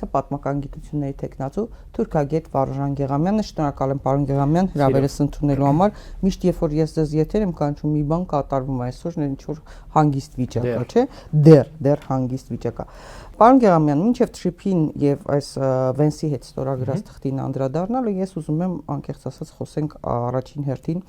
գեղեցկագործիչը պատմական գիտությունների տեխնացու թուրքագետ Վարուժան Գեղամյանը։ Շնորհակալ եմ պարոն Գեղամյան հրավերս ընդունելու համար։ Միշտ երբ որ ես ձեզ եթեր եմ կանչում մի բան կատարվում է, այսօր ինչ որ հանգիստ վիճակ է, չէ՞։ Դեռ հանգիստ վիճակ է։ Պարոն Գեղամյան, մինչև Թրիփին եւ այս Վենսի հետ ստորագրած թղթին անդրադառնալը ես ուզում եմ անկեղծ ասած խոսենք առաջին հերթին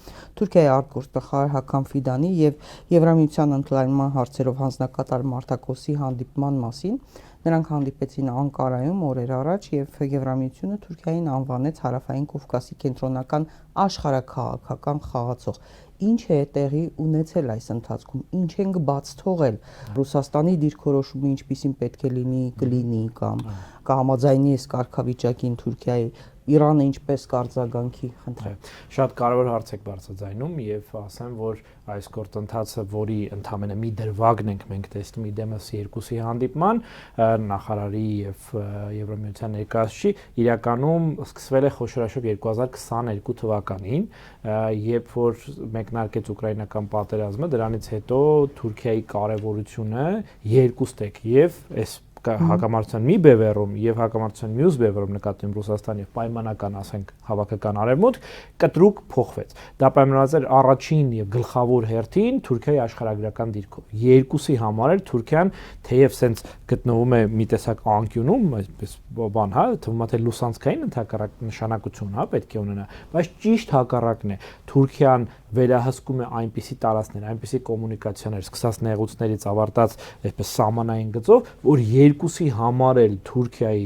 Թուրքիայի արտգործնախարար Հական Ֆիդանի եւ Եվրամիության ընդլայնման հարցերով հանձնակատար Մարտակոսի հանդիպման մասին։ Նրանք հանդիպեցին Անկարայում օրեր առաջ եւ Եվրամիությունը Թուրքիային անվանեց Հարավային Կովկասի կենտրոնական աշխարհաքաղաքական խաղացող։ Ինչ է տեղի ունեցել այս ընթացքում, ինչ ենք բաց թողել, Ռուսաստանի դիրքորոշումը ինչպիսին պետք է լինի, կլինի կամ կհամաձայնի այս կարգավիճակին Թուրքիայի, Իրանը ինչպես կարձագանքի, խնդրեմ։ Շատ կարևոր հարց եք բարձրացնում եւ ասեմ, որ այս գործընթացը, որի ընդամենը մի դրվագն ենք մենք տեսնում իդեմս երկուսի հանդիպման, նախարարի եւ Եվրամիության ներկայացուցիչի, իրականում սկսվել է խոշորաշոտ 2022 թվականին, երբ որ մեկնարկեց ուկրաինական պատերազմը, դրանից հետո Թուրքիայի կարևորությունը երկուստեք եւ այս հակամարտության մի բևեռում եւ հակամարտության մյուս բևեռում նկատում Ռուսաստանի եւ պայմանական, ասենք, հավաքական արևմուտք կտրուկ փոխվեց։ Դա պայմանավորված էր առաջին եւ գլխավոր հերթին Թուրքիայի աշխարհագրական դիրքով։ Երկուսի համար էր Թուրքիան թեև սենց գտնվում է մի տեսակ անկյունում, այսպես բան, հա, թվում է թե լուսանցքային ընդհակառակ նշանակություն, հա, պետք է ունենա, բայց ճիշտ հակառակն է։ Թուրքիան վերահսկում է այնպիսի տարածքներ, այնպիսի կոմունիկացիաներ, սկսած նեղուցներից ավարտած այսպես սահմանային գծով, որ երկուսի համար էլ Թուրքիայի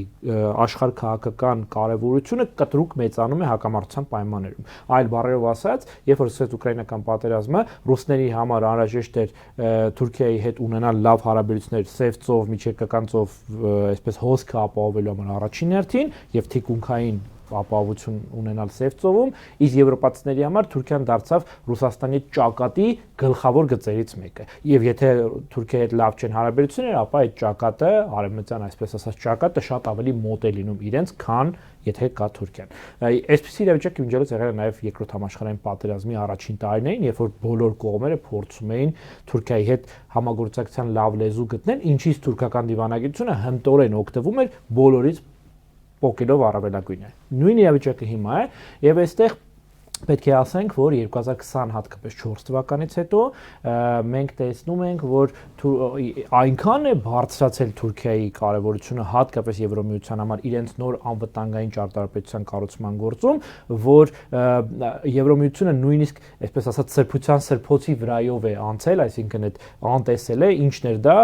աշխարհքաղաքական կարևորությունը կտրուկ մեծանում է հակամարտության պայմաններում։ Այլ բառերով ասած, երբ որ սկսեց ուկրաինական պատերազմը, ռուսների համար անհրաժեշտ էր Թուրքիայի հետ ունենալ լավ հարաբերություններ Սև ծով, Միջերկրական ծով, այսպես հոսքը ապահովելու համար առաջին հերթին եւ թիկունքային ապահովություն ունենալ Սև ծովում, իսկ եվրոպացիների համար Թուրքիան դարձավ Ռուսաստանի ճակատի գլխավոր գծերից մեկը։ Եվ եթե Թուրքիայի հետ լավ չեն հարաբերությունները, ապա այդ ճակատը, արևմտյան այսպես ասած ճակատը շատ ավելի մոտ է լինում իրենց, քան եթե կա Թուրքիան։ Այսպիսի իրավիճակ իմիջիալից եղել է նաև Երկրորդ համաշխարհային պատերազմի առաջին տարիներին, երբ որ բոլոր կողմերը փորձում էին Թուրքիայի հետ համագործակցության լավ լեզու գտնել, ինչից թուրքական դիվանագիտությունը հմտորեն օգտվում էր բոլորից պոկելով առավելագույնը։ Նույն իրավիճակը հիմա է եւ այստեղ պետք է ասենք, որ 2020 հատկապես 4 թվականից հետո մենք տեսնում ենք, որ այնքան է բարձրացել Թուրքիայի կարևորությունը հատկապես Եվրամիության համար իրենց նոր անվտանգային ճարտարապետության կառուցման գործում, որ Եվրամիությունը նույնիսկ, այսպես ասած, սրբության սրբոցի վրայով է անցել, այսինքն այդ անտեսել է, ինչն էր դա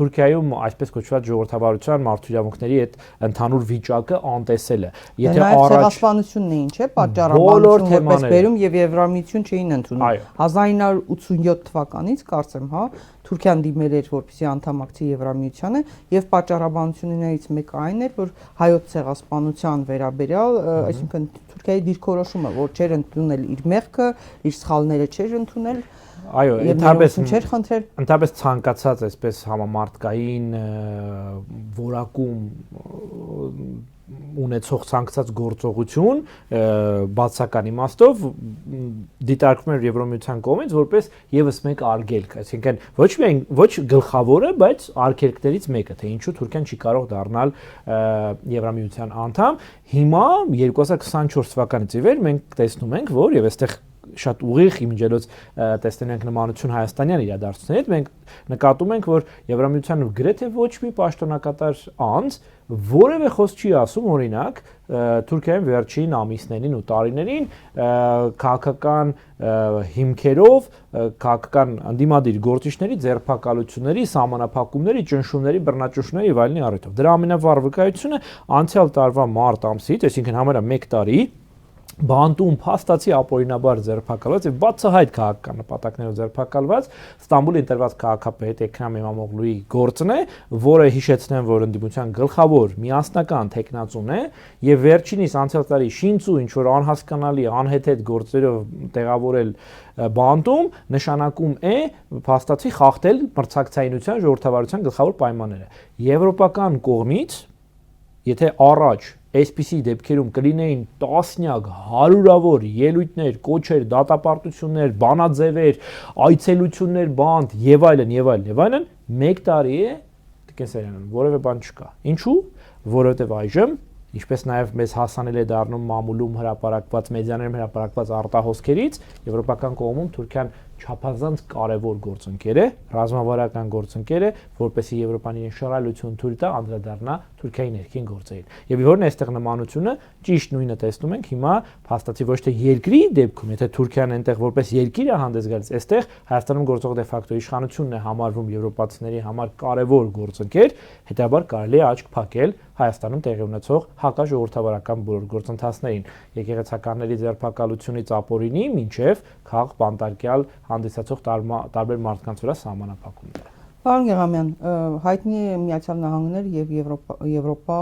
Թուրքիայում այսպես կոչված ժողովրդավարության մարդու իրավունքների այդ ընդհանուր վիճակը անտեսելը։ Եթե ցեղասպանությունն է, ինչ է, պատճառաբանությունը որպես բերում եւ Եվրամիություն չէին ընդունում։ 1987 թվականից կարծեմ, հա, Թուրքիան դիմել էր, որպեսզի անդամակցի Եվրամիությանը եւ պատճառաբանություններից մեկը այն էր, որ հայոց ցեղասպանության վերաբերյալ, այսինքն Թուրքիայի դիրքորոշումը, որ չէր ընդունել իր մեղքը, իր սխալները չէր ընդունել։ Այո, ընդհանրապես ցանկացած այսպես համամարտկային որակում ունեցող ցանկացած գործողություն բացական իմաստով դիտարկվում էր Եվրամիության կողմից որպես եւս մեկ արգելք, այսինքն ոչ գլխավորը, բայց արգելքներից մեկը, թե ինչու Թուրքիան չի կարող դառնալ Եվրամիության անդամ։ Հիմա 2024 թվականից ի վեր մենք տեսնում ենք, որ եւ այստեղ շատ ուղիղ իմիջիալոց տեսնում ենք նմանություն հայաստանյան իրադարձությունների հետ, մենք նկատում ենք, որ Եվրամիությանը գրեթե ոչ մի պաշտոնակատար անձ որևէ խոսք չի ասում, օրինակ, Թուրքիայում վերջին ամիսներին ու տարիներին քաղաքական հիմքերով, քաղաքական ընդդիմադիր գործիչների ձերբակալությունների, սահմանափակումների, ճնշումների, բռնաճնշումների եւ այլնի առիթով։ Դրա ամենավառ վկայությունը անցյալ տարվա մարտ ամսից, այսինքն համարյա 1 տարի բանտում փաստացի ապօրինաբար ձերբակալված եւ բացահայտ քաղաքական նպատակներով ձերբակալված Ստամբուլի ընտրված քաղաքապետ Էքրամ Էմամօղլուի գործն է, որը հիշեցնեմ, որ ընդդիմության գլխավոր միասնական տեխնացուն է եւ վերջինիս անցյալ տարի Շինցու ինչ որ անհասկանալի անհեթեթ գործերով տեղավորել բանտում նշանակում է փաստացի խախտել մրցակցայինության ժողովրդավարության գլխավոր պայմանները։ Եվրոպական կողմից, եթե առաջ այսպիսի դեպքերում կլինեին տասնյակ, հարյուրավոր ելույթներ, կոչեր, դատապարտություններ, բանաձևեր, այցելություններ բանտ եւ այլն, 1 տարի է կենսերիանում որևէ բան չկա։ Ինչու՞, որովհետև այժմ ինչպես նաև մեզ հասանել է դառնում մամուլում հրապարակված մեդիաներում հրապարակված արտահոսքերից, եվրոպական կողմում Թուրքիան չափազանց կարևոր գործընկեր է, ռազմավարական գործընկեր է, որպեսզի Եվրոպան իրեն շռայլություն թույլ տա անդրադառնա Թուրքիայի ներքին գործերին։ Եվ իհորն այստեղ նմանությունը ճիշտ նույնը տեսնում ենք հիմա փաստացի ոչ թե երկրի դեպքում, եթե Թուրքիան այնտեղ որպես երկիր է հանդես գալիս, այստեղ Հայաստանում գործող դե ֆակտո իշխանությունն է համարվում եվրոպացիների համար կարևոր գործընկեր, հետաբար կարելի է աչք փակել Հայաստանում տեղի ունեցող հակաժողովրդավարական բոլոր գործընթացներին, եկեղեցականների ձերբակալությունից ապօրինի մինչև քաղաք բանտարկյալ հանդիսացող տարբեր մարդկանց վրա սահմանափակումները։ Պարոն Գեղամյան, հայտնի է Միացյալ Նահանգներ եւ Եվրոպա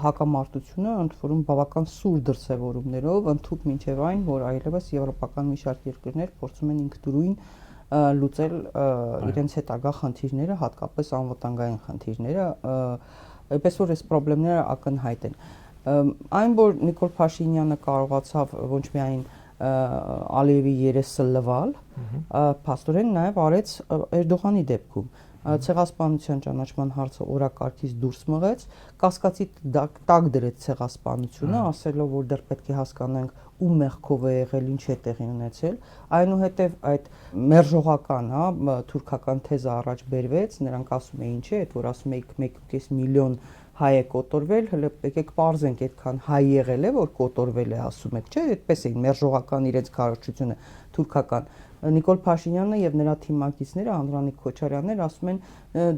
հակամարտությունը, ընդ որում բավական սուր դրսևորումներով, ընդհանուր մինչև այն, որ այլևս եվրոպական մի շարք երկրներ փորձում են ինքնուրույն լուծել իրենց հետագա խնդիրները, հատկապես անվտանգային խնդիրները, այնպես որ այս խնդիրները ակնհայտ են։ Այն, որ Նիկոլ Փաշինյանը կարողացավ ոչ միայն Ալիևի երեսը լվալ, փաստորեն նաև արեց Էրդողանի դեպքում։ Ցեղասպանության ճանաչման հարցը օրակարգից դուրս մղեց, կասկածի տակ դրեց ցեղասպանությունը, ասելով, որ դեռ պետք է հասկանանք ում մեղքով է եղել, ինչ է տեղի ունեցել, այնուհետև այդ մերժողական, թուրքական թեզը առաջ բերվեց, նրանք ասում էին, չէ, այդ որ ասում եք 1.5 միլիոն հայ է կոտորվել, հələ եկեք պարզենք այդքան հայ եղել է, որ կոտորվել է, ասում եք, չէ, այդպես էին մերժողական իրենց քարոզչությունը թուրքական։ Նիկոլ Փաշինյանը եւ նրա թիմակիցները Անդրանիկ Քոչարյաններ ասում են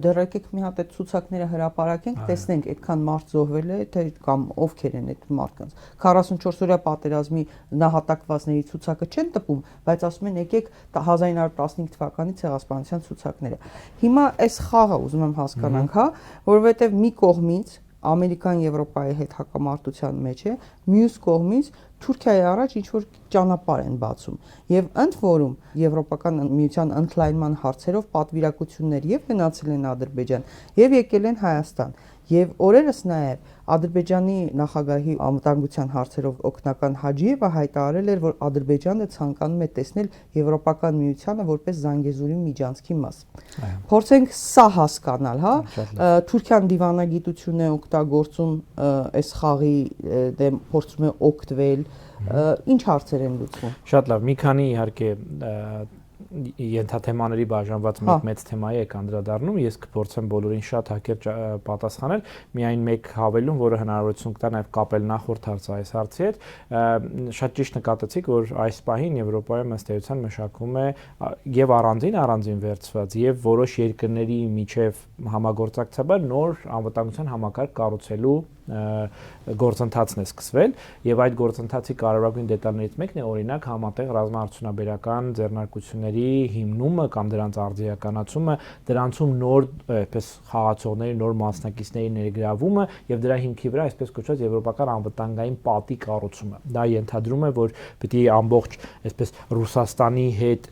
դեռ եկեք մի հատ այդ ցուցակները հրապարակենք, տեսնենք այդքան մարդ զոհվել է, թե կամ ովքեր են այդ մարդկանց։ 44-օրյա պատերազմի նահատակվածների ցուցակը չեն տպում, բայց ասում են եկեք 1915 թվականի ցեղասպանության ցուցակները։ Հիմա այս խաղը ուզում եմ հասկանանք, հա, որովհետեւ մի կողմից Ամերիկան Եվրոպայի հետ հակամարտության մեջ է, մյուս կողմից Թուրքիայի առաջ ինչ որ ճանապարհ են բացում եւ ընդ որում Եվրոպական միության ընդլայնման հարցերով պատվիրակություններ եւ գնացել են Ադրբեջան եւ եկել են Հայաստան եւ օրերս նաեւ Ադրբեջանի նախագահի անվտանգության հարցերով օգնական Հաջիևը հայտարարել էր, որ Ադրբեջանը ցանկանում է տեսնել Եվրոպական միությանը որպես Զանգեզուրի միջանցքի մաս։ Փորձենք սա հասկանալ, հա, Թուրքիան դիվանագիտություն է օգտագործում այս խաղի դեմ, փորձում է օգտվել, ինչ հարցեր են լուծվում։ Շատ լավ, մի քանի իհարկե ենթաթեմաների բաժանված մեծ թեմայի եք անդրադառնում, ես կփորձեմ բոլորին շատ հակերճ պատասխանել, միայն մեկ հավելում, որը հնարավորություն կտա նաև կապել նախորդ հարցը այս հարցի հետ, շատ ճիշտ նկատեցիք, որ այս պահին Եվրոպայում ըստ էության մշակվում է եւ առանձին վերցված եւ որոշ երկրների միջև համագործակցաբար նոր անվտանգության համակարգ կառուցելու գործընթացն է սկսվել եւ այդ գործընթացի կարևորագույն դետալներից մեկն է օրինակ համատեղ ռազմաարդյունաբերական ձեռնարկությունների հիմնումը կամ դրանց արդիականացումը, դրանցում նոր այսպես խաղացողների, նոր մասնակիցների ներգրավումը եւ դրա հիմքի վրա այսպես կոչված եվրոպական անվտանգային պատի կառուցումը։ Դա ենթադրում է, որ պիտի ամբողջ այսպես Ռուսաստանի հետ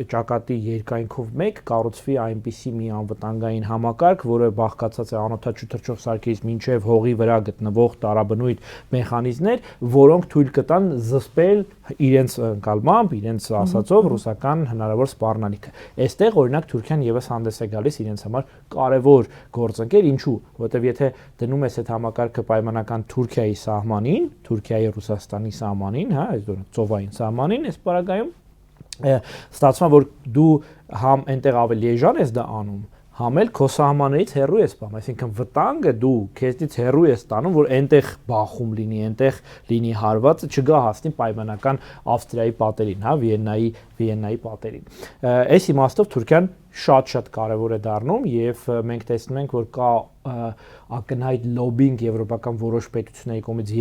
ճակատի երկայնքով մեկ կառուցվի այնպիսի մի անվտանգային համակարգ, որը բաղկացած է անօթաչու թռչող սարքերից մինչև հողի վրա գտնվող տարաբնույթ մեխանիզմներ, որոնք թույլ կտան զսպել իրենց ընկալմամբ, իրենց ասածով ռուսական հնարավոր սպառնալիքը։ Այստեղ օրինակ Թուրքիան եւս հանդես է գալիս իրենց համար կարևոր գործընկեր, ինչու, որովհետեւ եթե դնում ես այդ համակարգը պայմանական Թուրքիայի սահմանին, Թուրքիայի Ռուսաստանի սահմանին, հա, այս ծովային սահմանին, այս պարագայում ստացվում է, որ դու համ այնտեղ ավելի էժան ես դա անում, համ էլ քո սահմաններից հեռու ես սպանում, այսինքն վտանգը դու քեզնից հեռու ես ստանում, որ այնտեղ բախում լինի, այնտեղ լինի հարվածը, չգա հասնի պայմանական Ավստրիայի պատերին, հա, Վիեննայի պատերին։ Այս իմաստով Թուրքիան շատ կարևոր է դառնում եւ մենք տեսնում ենք, որ կա ակնհայտ լոբինգ եվրոպական որոշ պետությունների կողմից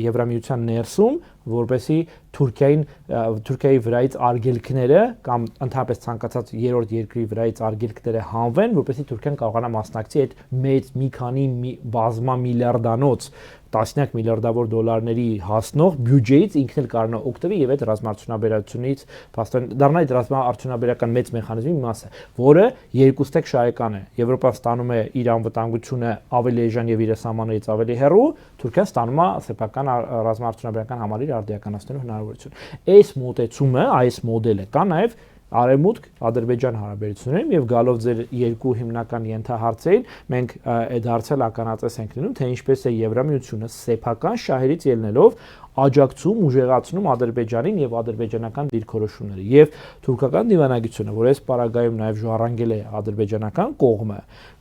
Եվրամիության ներսում, որպեսզի Թուրքիայի վրայից արգելքները կամ ընդհանրապես ցանկացած երրորդ երկրի վրայից արգելքները հանվեն, որպեսզի Թուրքիան կարողանա մասնակցի այդ մեծ մի քանի բազմա միլիարդանոց տասնյակ միլիարդավոր դոլարների հասնող բյուջեից ինքն էլ կարողանա օգտվել եւ այդ ռազմաարդյունաբերությունից դառնա այդ ռազմաարդյունաբերական մեծ մեխանիզմի մասը, որը երկուստեք շահեկան է։ Եվրոպան ստանում է իր անվտանգությունը ավելի էժան եւ իր սահմաններից ավելի հեռու, Թուրքիան ստանում է սեփական ռազմաարդյունաբերական համալիր արդիականացնելու հնարավորություն։ Այս մոտեցումը, այս մոդելը կա նաեւ Արևմուտք Ադրբեջան հարաբերություններում եւ գալով ձեր երկու հիմնական ենթահարցերին մենք այդ հարցը ականատես ենք լինում, թե ինչպես է Եվրամիությունը սեփական շահերից ելնելով աջակցում, ուժեղացնում Ադրբեջանին եւ ադրբեջանական դիրքորոշումները եւ թուրքական դիվանագիտությունը, որ այս պարագայում նաեւ ժառանգել է ադրբեջանական կողմը,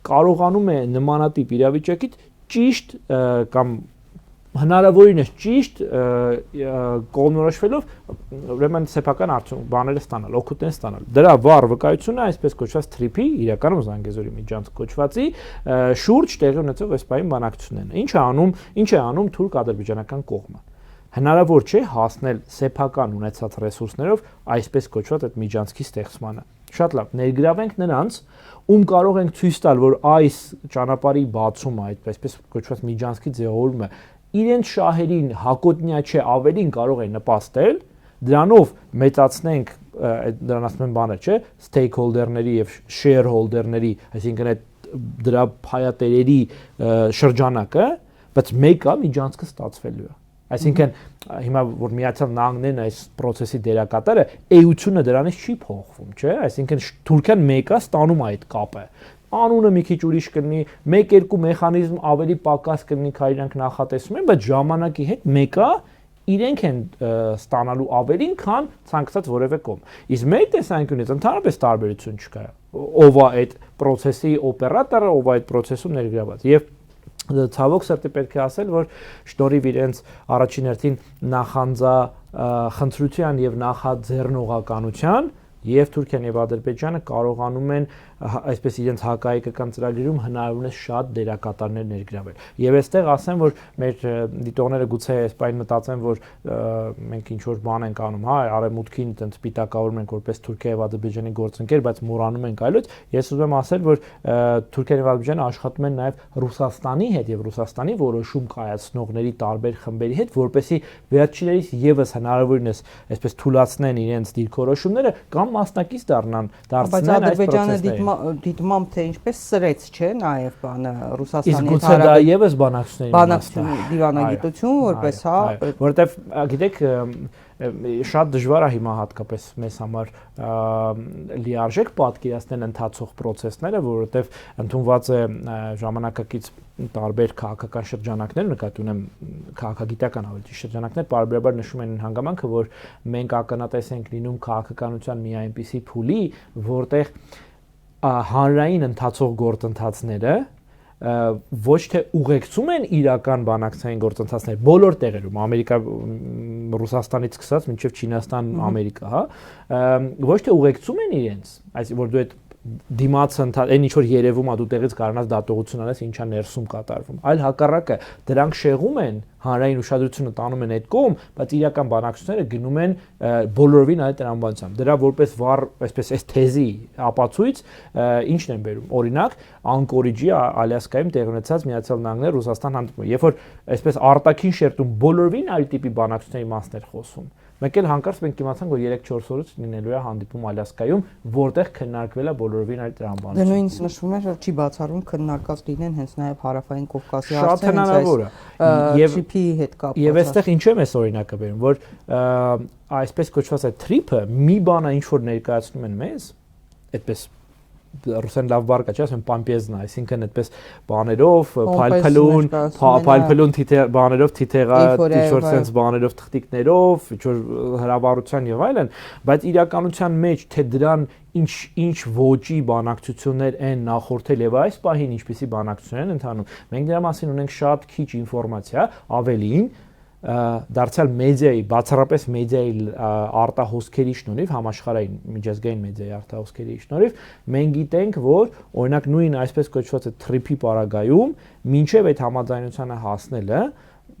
կարողանում է նմանատիպ իրավիճակից ճիշտ կամ հնարավորինս ճիշտ կողմնորոշվելով ուրեմն սեփական արդյունք բաները ստանալ, օգուտներ ստանալ։ Դրա վառ վկայությունը այսպես կոչված TRIP-ի, իրականում Զանգեզուրի միջանց կոչվածի շուրջ տեղի ունեցող այս բանի բանակցություններն։ Ինչ է անում թուրք-ադրբեջանական կողմը։ Հնարավոր չէ հասնել սեփական ունեցած ռեսուրսներով այսպես կոչված այդ միջանցքի ստեղծմանը։ Շատ լավ, ներգրավենք նրանց, ում կարող ենք ցույց տալ, որ այս ճանապարհի բացումը, այսպես կոչված միջանցքի ձևավորումը իրենց շահերին հակոտնյա չէ, ավելին կարող է նպաստել, դրանով մեծացնենք դրան ասում են բաներ, չէ, stakeholder-ների եւ shareholder-ների, այսինքն այդ դրա փայատերերի շրջանակը, բայց մեկը միջանցքը ստացվելու է։ Այսինքն հիմա որ Միացյալ Նահանգներն այս process-ի դերակատարը, էությունը դրանից չի փոխվում, չէ՞, այսինքն Թուրքիան մեկը ստանում է այդ կապը։ Անունը մի քիչ ուրիշ կլինի, 1-2 մեխանիզմ ավելի պակաս կլինի, քան իրանք նախատեսում են, բայց ժամանակի հետ մեկը իրենք են ստանալու ավելին, քան ցանկացած որևէ կողմ։ Իսկ մեր տեսանկյունից ընդհանրապես տարբերություն չկա։ Ով է այդ process-ի օպերատորը, ով է այդ process-ում ներգրաված։ Եվ ցավոք սրտի պետք է ասել, որ շնորհիվ իրենց առաջին հերթին նախանձախնդրության եւ նախաձեռնողականության եւ Թուրքիան եւ Ադրբեջանը կարողանում են այսպես իրենց հակահայկական ծրագրերում հնարավորինս շատ դերակատարներ ներգրավել։ Եվ այստեղ ասեմ, որ մեր դիտողները գուցե այս բանը մտածեն, որ մենք ինչ որ բան ենք անում, հա, արևմուտքին այդպես պիտակավորում ենք որպես Թուրքիա եւ Ադրբեջանի գործընկեր, բայց մոռանում ենք այլոց։ Ես ուզում եմ ասել, որ Թուրքիան եւ Ադրբեջանը աշխատում են նաեւ Ռուսաստանի հետ եւ Ռուսաստանի որոշում կայացնողների տարբեր խմբերի հետ, որպեսզի վերջիններիս եւս հնարավորինս այսպես թույլատնեն իրենց դիրքորոշումները կամ մասնակից դառնան այս process-ներին։ Դիտմամբ թե ինչպես սրեց, չէ, նաև բանը Ռուսաստանի հետ գուցե դա եւս բանակցությունների դիվանագիտություն որպես, հա, որովհետեւ գիտեք շատ դժվար է հիմա հատկապես մեզ համար լիարժեք պատկերացնել ընթացող process-ները, որովհետեւ ընդունված է ժամանակակից տարբեր քաղաքական շրջանակներ, նկատի ունեմ քաղաքագիտական ավելի շրջանակներ, բարբերաբար նշում են հանգամանքը, որ մենք ականատես ենք լինում քաղաքականության մի այնպիսի փուլի, որտեղ հանրային ընթացող գործընթացները ոչ թե ուղեկցում են իրական բանակցային գործընթացներ բոլոր տեղերում, Ամերիկա, Ռուսաստանից սկսած մինչև Չինաստան, Ամերիկա, հա, ոչ թե ուղեկցում են իրենց, այսինքն որ դու այդ դիմաց այն ինչ որ երևում է դու տեղից կարողանաս դատողություն անես ինչա ներսում կատարվում, այլ հակառակը դրանք շեղում են հանրային ուշադրությունը տանում են այդ կողմ, բայց իրական բանակցությունները գնում են բոլորովին այդ տրամաբանությամբ։ Դրա որպես վառ, այսպես այս թեզի ապացույց ինչն են բերում։ Օրինակ, Անկորիջի Ալյասկայում տեղի ունեցած Միացյալ Նահանգներ Ռուսաստան հանդիպումը, երբ որ այսպես արտաքին շերտում բոլորովին այլ տիպի բանակցությունների մասներ խոսում։ Մեկ էլ հանկարծ մենք իմացանք, որ 3-4 օրից լինելու է հանդիպում Ալյասկայում, որտեղ քննարկվել է բոլորովին այդ տրամաբանությունը։ Դե նույնիսկ նշվում է, որ չի բացառվում քննարկած լինեն հենց նաև Հարավային Կովկասի հարցը, շատ հնարավոր է։ Եվ TRIP-ի հետ կապված։ Եվ այստեղ ինչու եմ այս օրինակը բերում, որ այսպես կոչված այդ TRIP-ը մի բանը ինչ որ ներկայացնում են մեզ, այդպես ռուսեն լավ բառ կա, չէ՞, ասեմ պամպեզնա, այսինքն այդպես բաներով, փայլփլուն, բաներով, թիթեղա, ինչ-որ sense բաներով, թղթիկներով, ինչ-որ հրավառության եւ այլն, բայց իրականության մեջ թե դրան ինչ ոճի բանակցություններ են նախորդել եւ այս պահին ինչպիսի բանակցություններ են ընթանում, մենք դրա մասին ունենք շատ քիչ ինֆորմացիա, ավելին դարձյալ մեդիայի, բացառապես մեդիայի արտահոսքերի շնորհիվ, համաշխարհային միջազգային մեդիայի արտահոսքերի շնորհիվ, մենք գիտենք, որ օրինակ նույն այսպես կոչված TRIP-ի պարագայում, մինչև այդ համաձայնությանը հասնելը,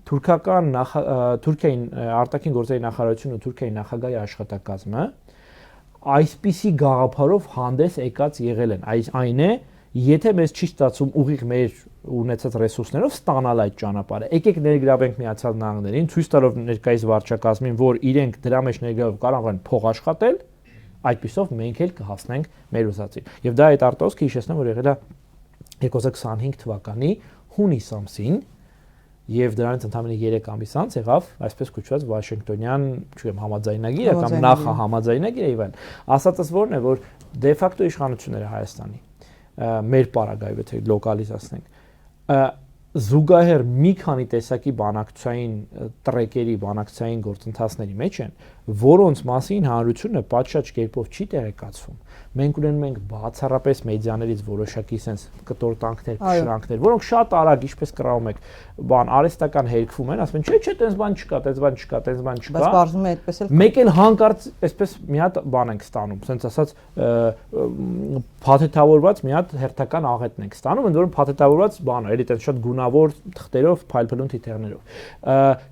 Թուրքիայի արտաքին գործերի նախարարությունը ու Թուրքիայի նախագահի աշխատակազմը այսպիսի գաղափարով հանդես եկած եղել են, այն է, եթե մեզ չի ստացվում ուղիղ մեր ունեցած ռեսուրսներով ստանալ այդ ճանապարհը, եկեք ներգրավենք Միացյալ Նահանգներին, ցույց տալով ներկայիս վարչակազմին, որ իրենք դրա մեջ ներգրավելով կարող են փող աշխատել, այդպիսով մենք էլ կհասնենք մեր ուզածին։ Եվ դա այդ արտահոսքը հիշեցնեմ, որ եղել է 2025 թվականի հունիս ամսին, եւ դրանից ընդամենը 3 ամիս անց եղավ այսպես կոչված Վաշինգտոնյան, չգիտեմ, համաձայնագիրը կամ նախահամաձայնագիրը եւ այլն։ Ասածս որն է, որ դե ֆակտո իշխանությունները Հայաստանի մեր պարագայում եթե լոկալիզացնենք զուգահեռ մի քանի տեսակի բանակցային տրեկերի, բանակցային գործընթացների մեջ են, որոնց մասին հանրությունը պատշաճ կերպով չի տեղեկացվում։ Մենք ունենում ենք բացառապես մեդիաներից որոշակի sense կտորտանքներ, շրանքներ, որոնք շատ արագ, ինչպես կրաում եք, բան արհեստական հերքվում են, ասում են, չէ, տենց բան չկա, տենց բան չկա, տենց բան չկա։ Բայց բարձում է այդպես էլ։ Մեկ էլ հանկարծ այսպես մի հատ բան ենք ստանում, sense ասած փաթեթավորված մի հատ հերթական աղետն ենք ստանում, ընդ որում փաթեթավորված բան է, էլի տենց շատ գունավոր թղթերով, փայլփլուն թիթեղներով։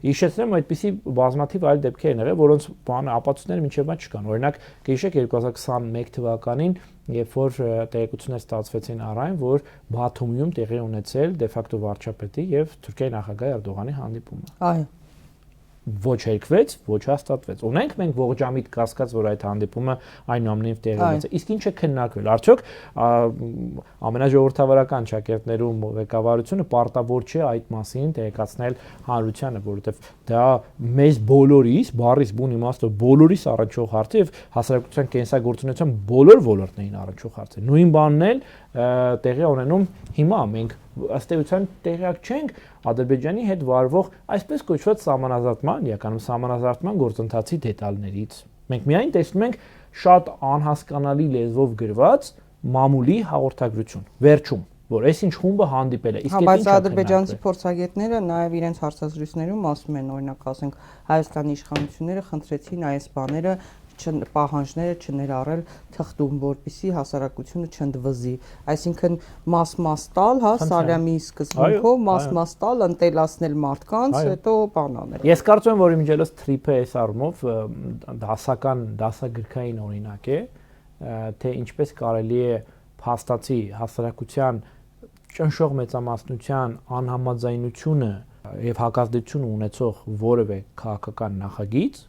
Հիշեցնեմ, այդպիսի բազմաթիվ այլ դեպքեր են եղել, որոնց բանը ապացույցները մինչև այդ չկան։ Օրինակ, գիշեք 2021 թվականին, երբ որ տեղեկություններ ստացվեցին առայն, որ Բաթումում տեղի ունեցել դե ֆակտո վարչապետի եւ Թուրքիայի նախագահ Էրդողանի հանդիպումը։ Այո։ Ոչ հերքվեց, ոչ հաստատվեց։ Ունենք մենք ողջամիտ կասկած, որ այդ հանդիպումը այնուամենայնիվ տեղի ունեցել։ Իսկ ինչ է քննարկվել։ Արդյոք ամենաժողովրդավարական ճակերտներում ղեկավարությունը պարտավոր չէ այդ մասին տեղեկացնել հանրությանը, որովհետև դա մեզ բոլորիս, բառից բուն իմաստով բոլորիս առնչող հարց է եւ հասարակության կենսագործունեության բոլոր ոլորտներին առնչող հարց է։ Նույն բանն էլ տեղի ունենում հիմա մենք ըստ էության տեղյակ չենք Ադրբեջանի հետ վարվող այսպես կոչված սահմանազատման, իրականում սահմանազատման գործընթացի դետալներից։ Մենք միայն տեսնում ենք շատ անհասկանալի լեզվով գրված մամուլի հաղորդագրություն, վերջում, որ այսինչ խումբը հանդիպել է։ Իսկ բայց ադրբեջանցի փորձագետները նաև իրենց հարցազրույցներում ասում են, օրինակ ասենք Հայաստանի իշխանությունները խնդրեցին այս բաները պահանջները չներառել թղթում, որպեսզի հասարակությունը չընդվզի, այսինքն մաս տալ, հա, Սարյամի սկզբունքով մաս տալ, ընտելացնել մարդկանց, հետո բանանել։ Ես կարծում եմ, որ իմիջիայլոց թրիփը այս առումով դասագրքային օրինակ է, թե ինչպես կարելի է փաստացի հասարակության ճնշող մեծամասնության անհամաձայնությունը եւ հակազդեցություն ունեցող որևէ քաղաքական նախագիծ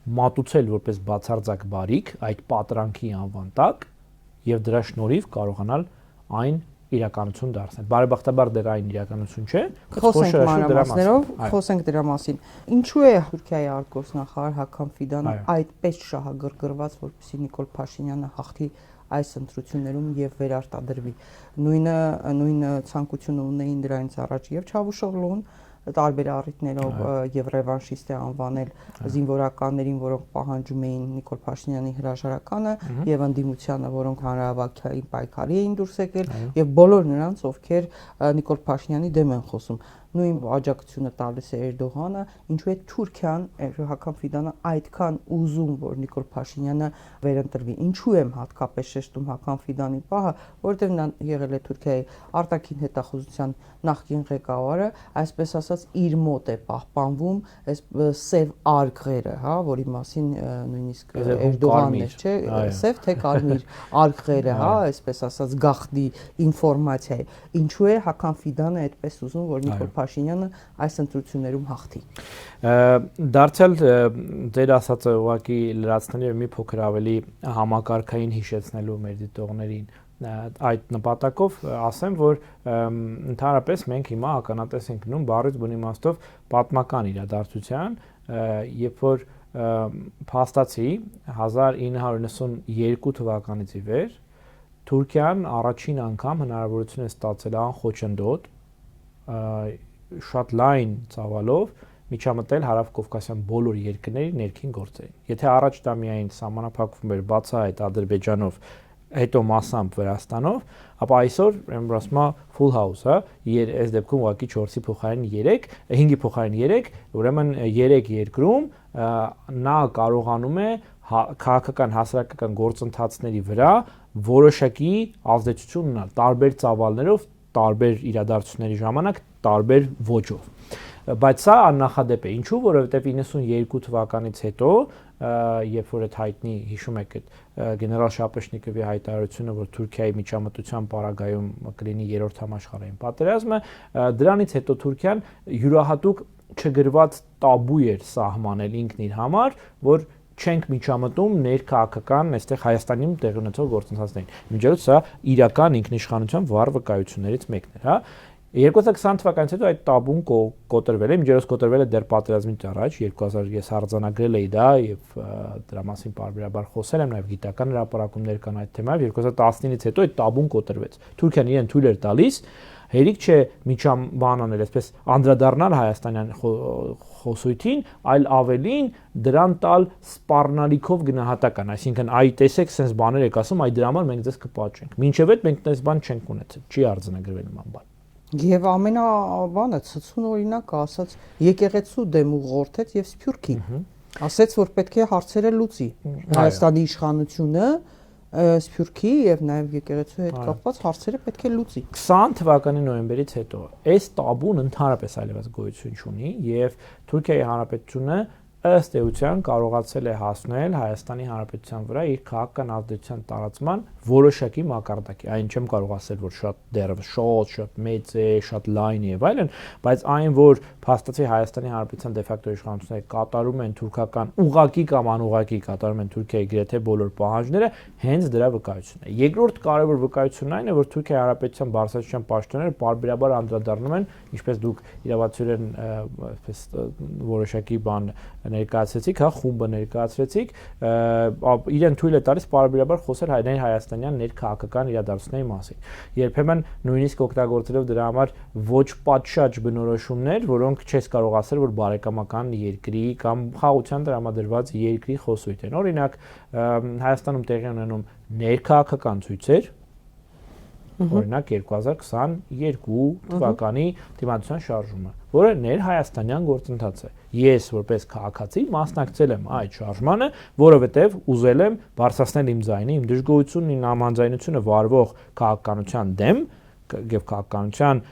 մատուցել որպես բացարձակ բարիք այդ պատրանքի անվան տակ եւ դրա շնորհիվ կարողանալ այն իրականություն դարձնել։ Բարեբախտաբար դեռ այն իրականություն չէ, խոսենք դրա մասին։ Ինչու է Թուրքիայի արտգործնախարար Հակոբ Ֆիդանը այդպես շահագրգռված, որպեսզի Նիկոլ Փաշինյանը հաղթի այս ընտրություններում եւ վերարտադրվի։ Նույն ցանկությունը ունեին դրանից առաջ եւ Չավուշօղլուն տարբեր առիթներով եւ ռևանշիստ է անվանել զինվորականներին, որոնք պահանջում էին Նիկոլ Փաշինյանի հրաժարականը եւ ընդդիմությանը, որոնք հանրահավաքային պայքարի էին դուրս եկել եւ բոլոր նրանց, ովքեր Նիկոլ Փաշինյանի դեմ են խոսում։ Նույն աջակցությունը տալիս է Էրդողանը, ինչու է Թուրքիան, Հակոբ Ֆիդանը այդքան ուզում, որ Նիկոլ Փաշինյանը վերընտրվի։ Ինչու եմ հատկապես շեշտում Հակոբ Ֆիդանի պահը, որովհետև նա եղել է Թուրքիայի արտաքին հետախուզության նախկին ղեկավարը, այսպես ասած իր մոտ է պահպանվում այս սև արգղերը, հա, որի մասին նույնիսկ Էրդողանն է, չէ, սև թե կարմիր արգղերը, հա, այսպես ասած գաղտնի ինֆորմացիա է։ Ինչու է Հակոբ Ֆիդանը այդպես ուզում, որ Նիկոլ Փաշինյանը այս ընտրություններում հաղթի։ Դարձյալ ձեր ասածը ուղղակի լրացնելու մի փոքր ավելի համակարգային հիշեցնելու մեր դիտողներին այդ նպատակով ասեմ, որ ընդհանրապես մենք հիմա ականատես ենք լինում բառից բուն իմաստով պատմական իրադարձության, երբ որ փաստացի 1992 թվականից ի վեր Թուրքիան առաջին անգամ հնարավորություն է ստացել անխոչնդոտ շատ լայն ծավալով միջամտել հարավկովկասյան բոլոր երկրների ներքին գործերին։ Եթե առաջ դա միայն սահմանափակվում էր բացահայտ Ադրբեջանով, հետո մասամբ Վրաստանով, ապա այսօր ասում եմ full house, հա, այս դեպքում ուղղակի 4-ի փոխարեն 3, 5-ի փոխարեն 3, ուրեմն 3 երկրում նա կարողանում է քաղաքական հասարակական գործընթացների վրա որոշակի ազդեցություն ունենալ տարբեր ծավալներով, տարբեր իրադարձությունների ժամանակ, տարբեր ոճով։ Բայց սա աննախադեպ է։ Ինչու՞, որովհետև 92 թվականից հետո, երբ որ այդ հայտնի հիշում եք այդ գեներալ Շապեշնիկովի հայտարարությունը, որ Թուրքիայի միջամտության պարագայում կլինի երրորդ համաշխարհային պատերազմը, դրանից հետո Թուրքիան յուրահատուկ չգրված տաբու էր սահմանել ինքն իր համար, որ չենք միջամտում ներքաղաքական այստեղ Հայաստանում տեղի ունեցող գործընթացներին։ Միջազգային սա իրական ինքնիշխանության վառ վկայություններից մեկն էր, հա։ 2020 թվականից հետո այդ տաբուն կոտրվել է, միջերս կոտրվել է դեռ պատերազմից առաջ 2000 ես արձանագրել էի դա եւ դրա մասին բարբերաբար խոսել եմ, նաեւ գիտական հրապարակումներ կան այդ թեմայով 2019-ից հետո այդ տաբուն կոտրվեց։ Թուրքիան իրեն թույլ էր տալիս հերիք չէ միջամբան անել, այսպես անդրադառնալ հայաստանյան խոսույթին, այլ ավելին դրան տալ սպառնալիքով գնահատական, այսինքն այ տեսեք, sense բաներ եք ասում, այ դրա համար մենք ձեզ կպատժենք։ Մինչև այդ մենք այս բան չենք ունեցել, չի արձանագրվել նման բան։ Եվ ամենաբանը ցցուն օրինակ ասած եկեղեցու դեմ ուղղորդեց եւ Սփյուռքի։ Ասեց, որ պետք է հարցերը լուծի։ Հայաստանի իշխանությունը Սփյուռքի եւ նաեւ եկեղեցու հետ կապված հարցերը պետք է լուծի։ 20 թվականի նոյեմբերից հետո այս տաբուն ընդհանրապես այլևս գոյություն չունի եւ Թուրքիայի Հանրապետությունը ըստ էության կարողացել է հասնել Հայաստանի Հանրապետության վրա իր քաղաքական ազդեցության տարածման որոշակի մակարդակի։ Այն չեմ կարող ասել, որ շատ դեռևս շատ մեծ է, շատ լայն է եւ այլն, բայց այն, որ փաստացի Հայաստանի Հանրապետության դե ֆակտո իշխանությունները կատարում են թուրքական ուղղակի կամ անուղղակի կատարում են Թուրքիայի գրեթե բոլոր պահանջները, հենց դրա վկայությունն է։ Երկրորդ կարևոր վկայությունն այն է, որ Թուրքիայի Հանրապետության բարձրաստիճան պաշտոնները բարբերաբար անդրադառնում են, ինչպես դուք իրավացիորեն այսպես որոշակի բան ներկայացրեցիք, հա, խումբը ներկայացրեցիք, իրեն թույլ է տալիս բարբերաբար խոսել հայաստանյան ներքաղաքական իրադարձությունների մասին։ Երբեմն նույնիսկ օգտագործելով դրա համար ոչ պատշաճ բնորոշումներ, որոնք չես կարող ասել, որ բարեկամական երկրի կամ խաղաղության տրամադրված երկրի խոսույթ են։ Օրինակ, Հայաստանում տեղի ունենում ներքաղաքական ցույցեր, օրինակ 2022 թվականի դիմադրության շարժումը, որը ներհայաստանյան գործընթաց է։ Ես որպես քաղաքացի մասնակցել եմ այդ շարժմանը, որովհետև ուզել եմ բարձրացնել իմ ձայնը, իմ դժգոհությունն, իմ համաձայնությունը վարվող քաղաքականության դեմ եւ քաղաքականության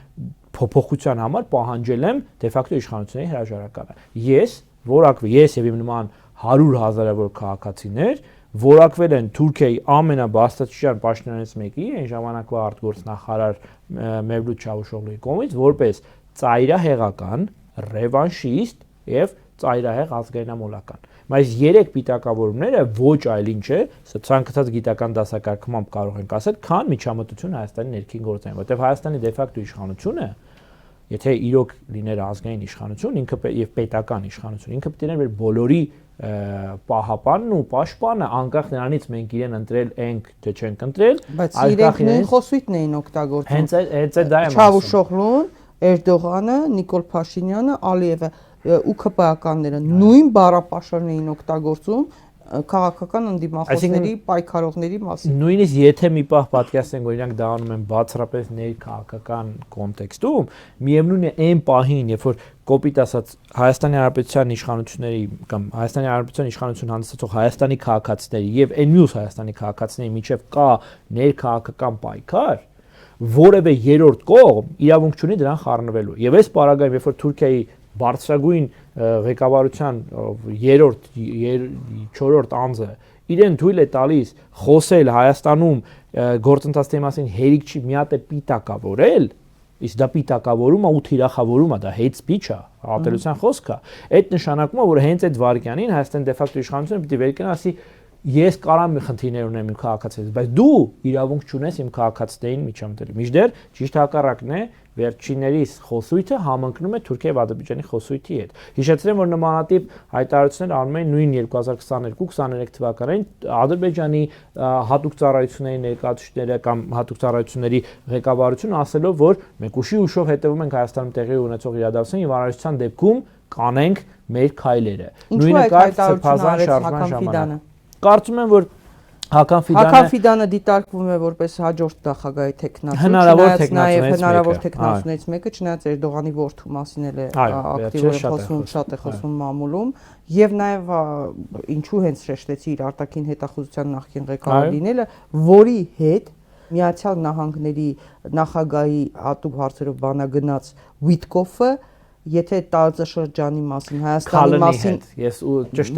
փոփոխության համար պահանջել եմ դե ֆակտո իշխանությունների հրաժարականը։ Ես եւ իմ նման 100 հազարավոր քաղաքացիներ որակվել են Թուրքիայի ամենաբարձրաստիճան պաշտոնյանից մեկի, այն ժամանակվա արտգործնախարար Մևլութ Չավուշօղլուի կողմից, որպես ծայրահեղական, ռևանշիստ եւ ծայրահեղ ազգայնամոլական։ Բայց երեք պիտակավորումները ոչ այլ ինչ է, ցանկացած գիտական դասակարգմամբ կարող ենք ասել, քան միջամտություն Հայաստանի ներքին գործերին, որտեղ Հայաստանի դե ֆակտո իշխանությունը, եթե իրոք լիներ ազգային իշխանություն, ինքը եւ պետական իշխանություն, ինքը պետք է լիներ բոլորի պահապանն ու պաշտպանը, անկախ նրանից մենք իրեն ընտրել ենք, թե չենք ընտրել, բայց իրենք նույն խոսույթն էին օգտագործում։ Հենց այդ դա եմ ասում։ Չավուշօղլուն, Էրդողանը, Նիկոլ Փաշինյանը, Ալիևը ու ԿՊԱ-ականները նույն բառապաշարն էին օգտագործում քաղաքական ընդդիմախոսների պայքարողների մասին։ Նույնիսկ եթե մի պահ պատկերացնենք, որ իրանք դա անում են բացառապես ներքաղաքական կոնտեքստում, միևնույն է այն պահին, երբ որ կոպիտ ասած Հայաստանի Հանրապետության իշխանությունների կամ Հայաստանի Հանրապետության իշխանություն հանդիսացող Հայաստանի քաղաքացիների եւ այն մյուս Հայաստանի քաղաքացիների միջև կա ներքաղաքական պայքար, որևէ երրորդ կողմ իրավունք չունի դրան խառնվելու։ Եվ այս պարագայում, երբ որ Թուրքիայի բարձրագույն ղեկավարության երրորդ, չորրորդ անձը իրեն թույլ է տալիս խոսել Հայաստանում գործընթացների մասին հերիք չի մի հատ է պիտակավորել, իսկ դա պիտակավորում է ու թիրախավորում է, դա hate speech է, ատելության խոսք է։ Այդ նշանակում է, որ հենց այդ վարքյանին Հայաստանի դե ֆակտո իշխանությունը պիտի վեր կենա ասի ես կարամ մի խնդիրներ ունեմ իմ քաղաքացիներից, բայց դու իրավունք չունես իմ քաղաքացիներին միջամտելու։ Մինչդեռ ճիշտ հակառակն է, վերջիններիս խոսույթը համընկնում է Թուրքիայի եւ Ադրբեջանի խոսույթի հետ։ Հիշեցրեմ, որ նմանատիպ հայտարարություններ անում էին նույն 2022-23 թվականին Ադրբեջանի հատուկ ծառայությունների ներկայացուցիչները կամ հատուկ ծառայությունների ղեկավարությունը ասելով, որ մենք ուշի ուշով հետևում ենք Հայաստանում տեղի ունեցող իրադարձություններին եւ անհրաժեշտության դեպքում կանենք մեր քայլերը։ Նույնը կայ սրբազան շարժման ժամանակ։ Կարծում եմ, որ Հական Ֆիդանը դիտարկվում է որպես հաջորդ նախագահի տեխնացու, հնարավոր տեխնացուներից մեկը, չնայած Էրդողանի որդու մասին էլ է ակտիվորեն խոսում, շատ է խոսում մամուլում, եւ նաեւ ինչու հենց շեշտեցի իր արտաքին հետախուզության նախկին ղեկավար լինելը, որի հետ Միացյալ Նահանգների նախագահի հատուկ հարցերով բանագնաց Վիտկոֆը եթե տարածաշրջանի մասին, Հայաստանի մասին,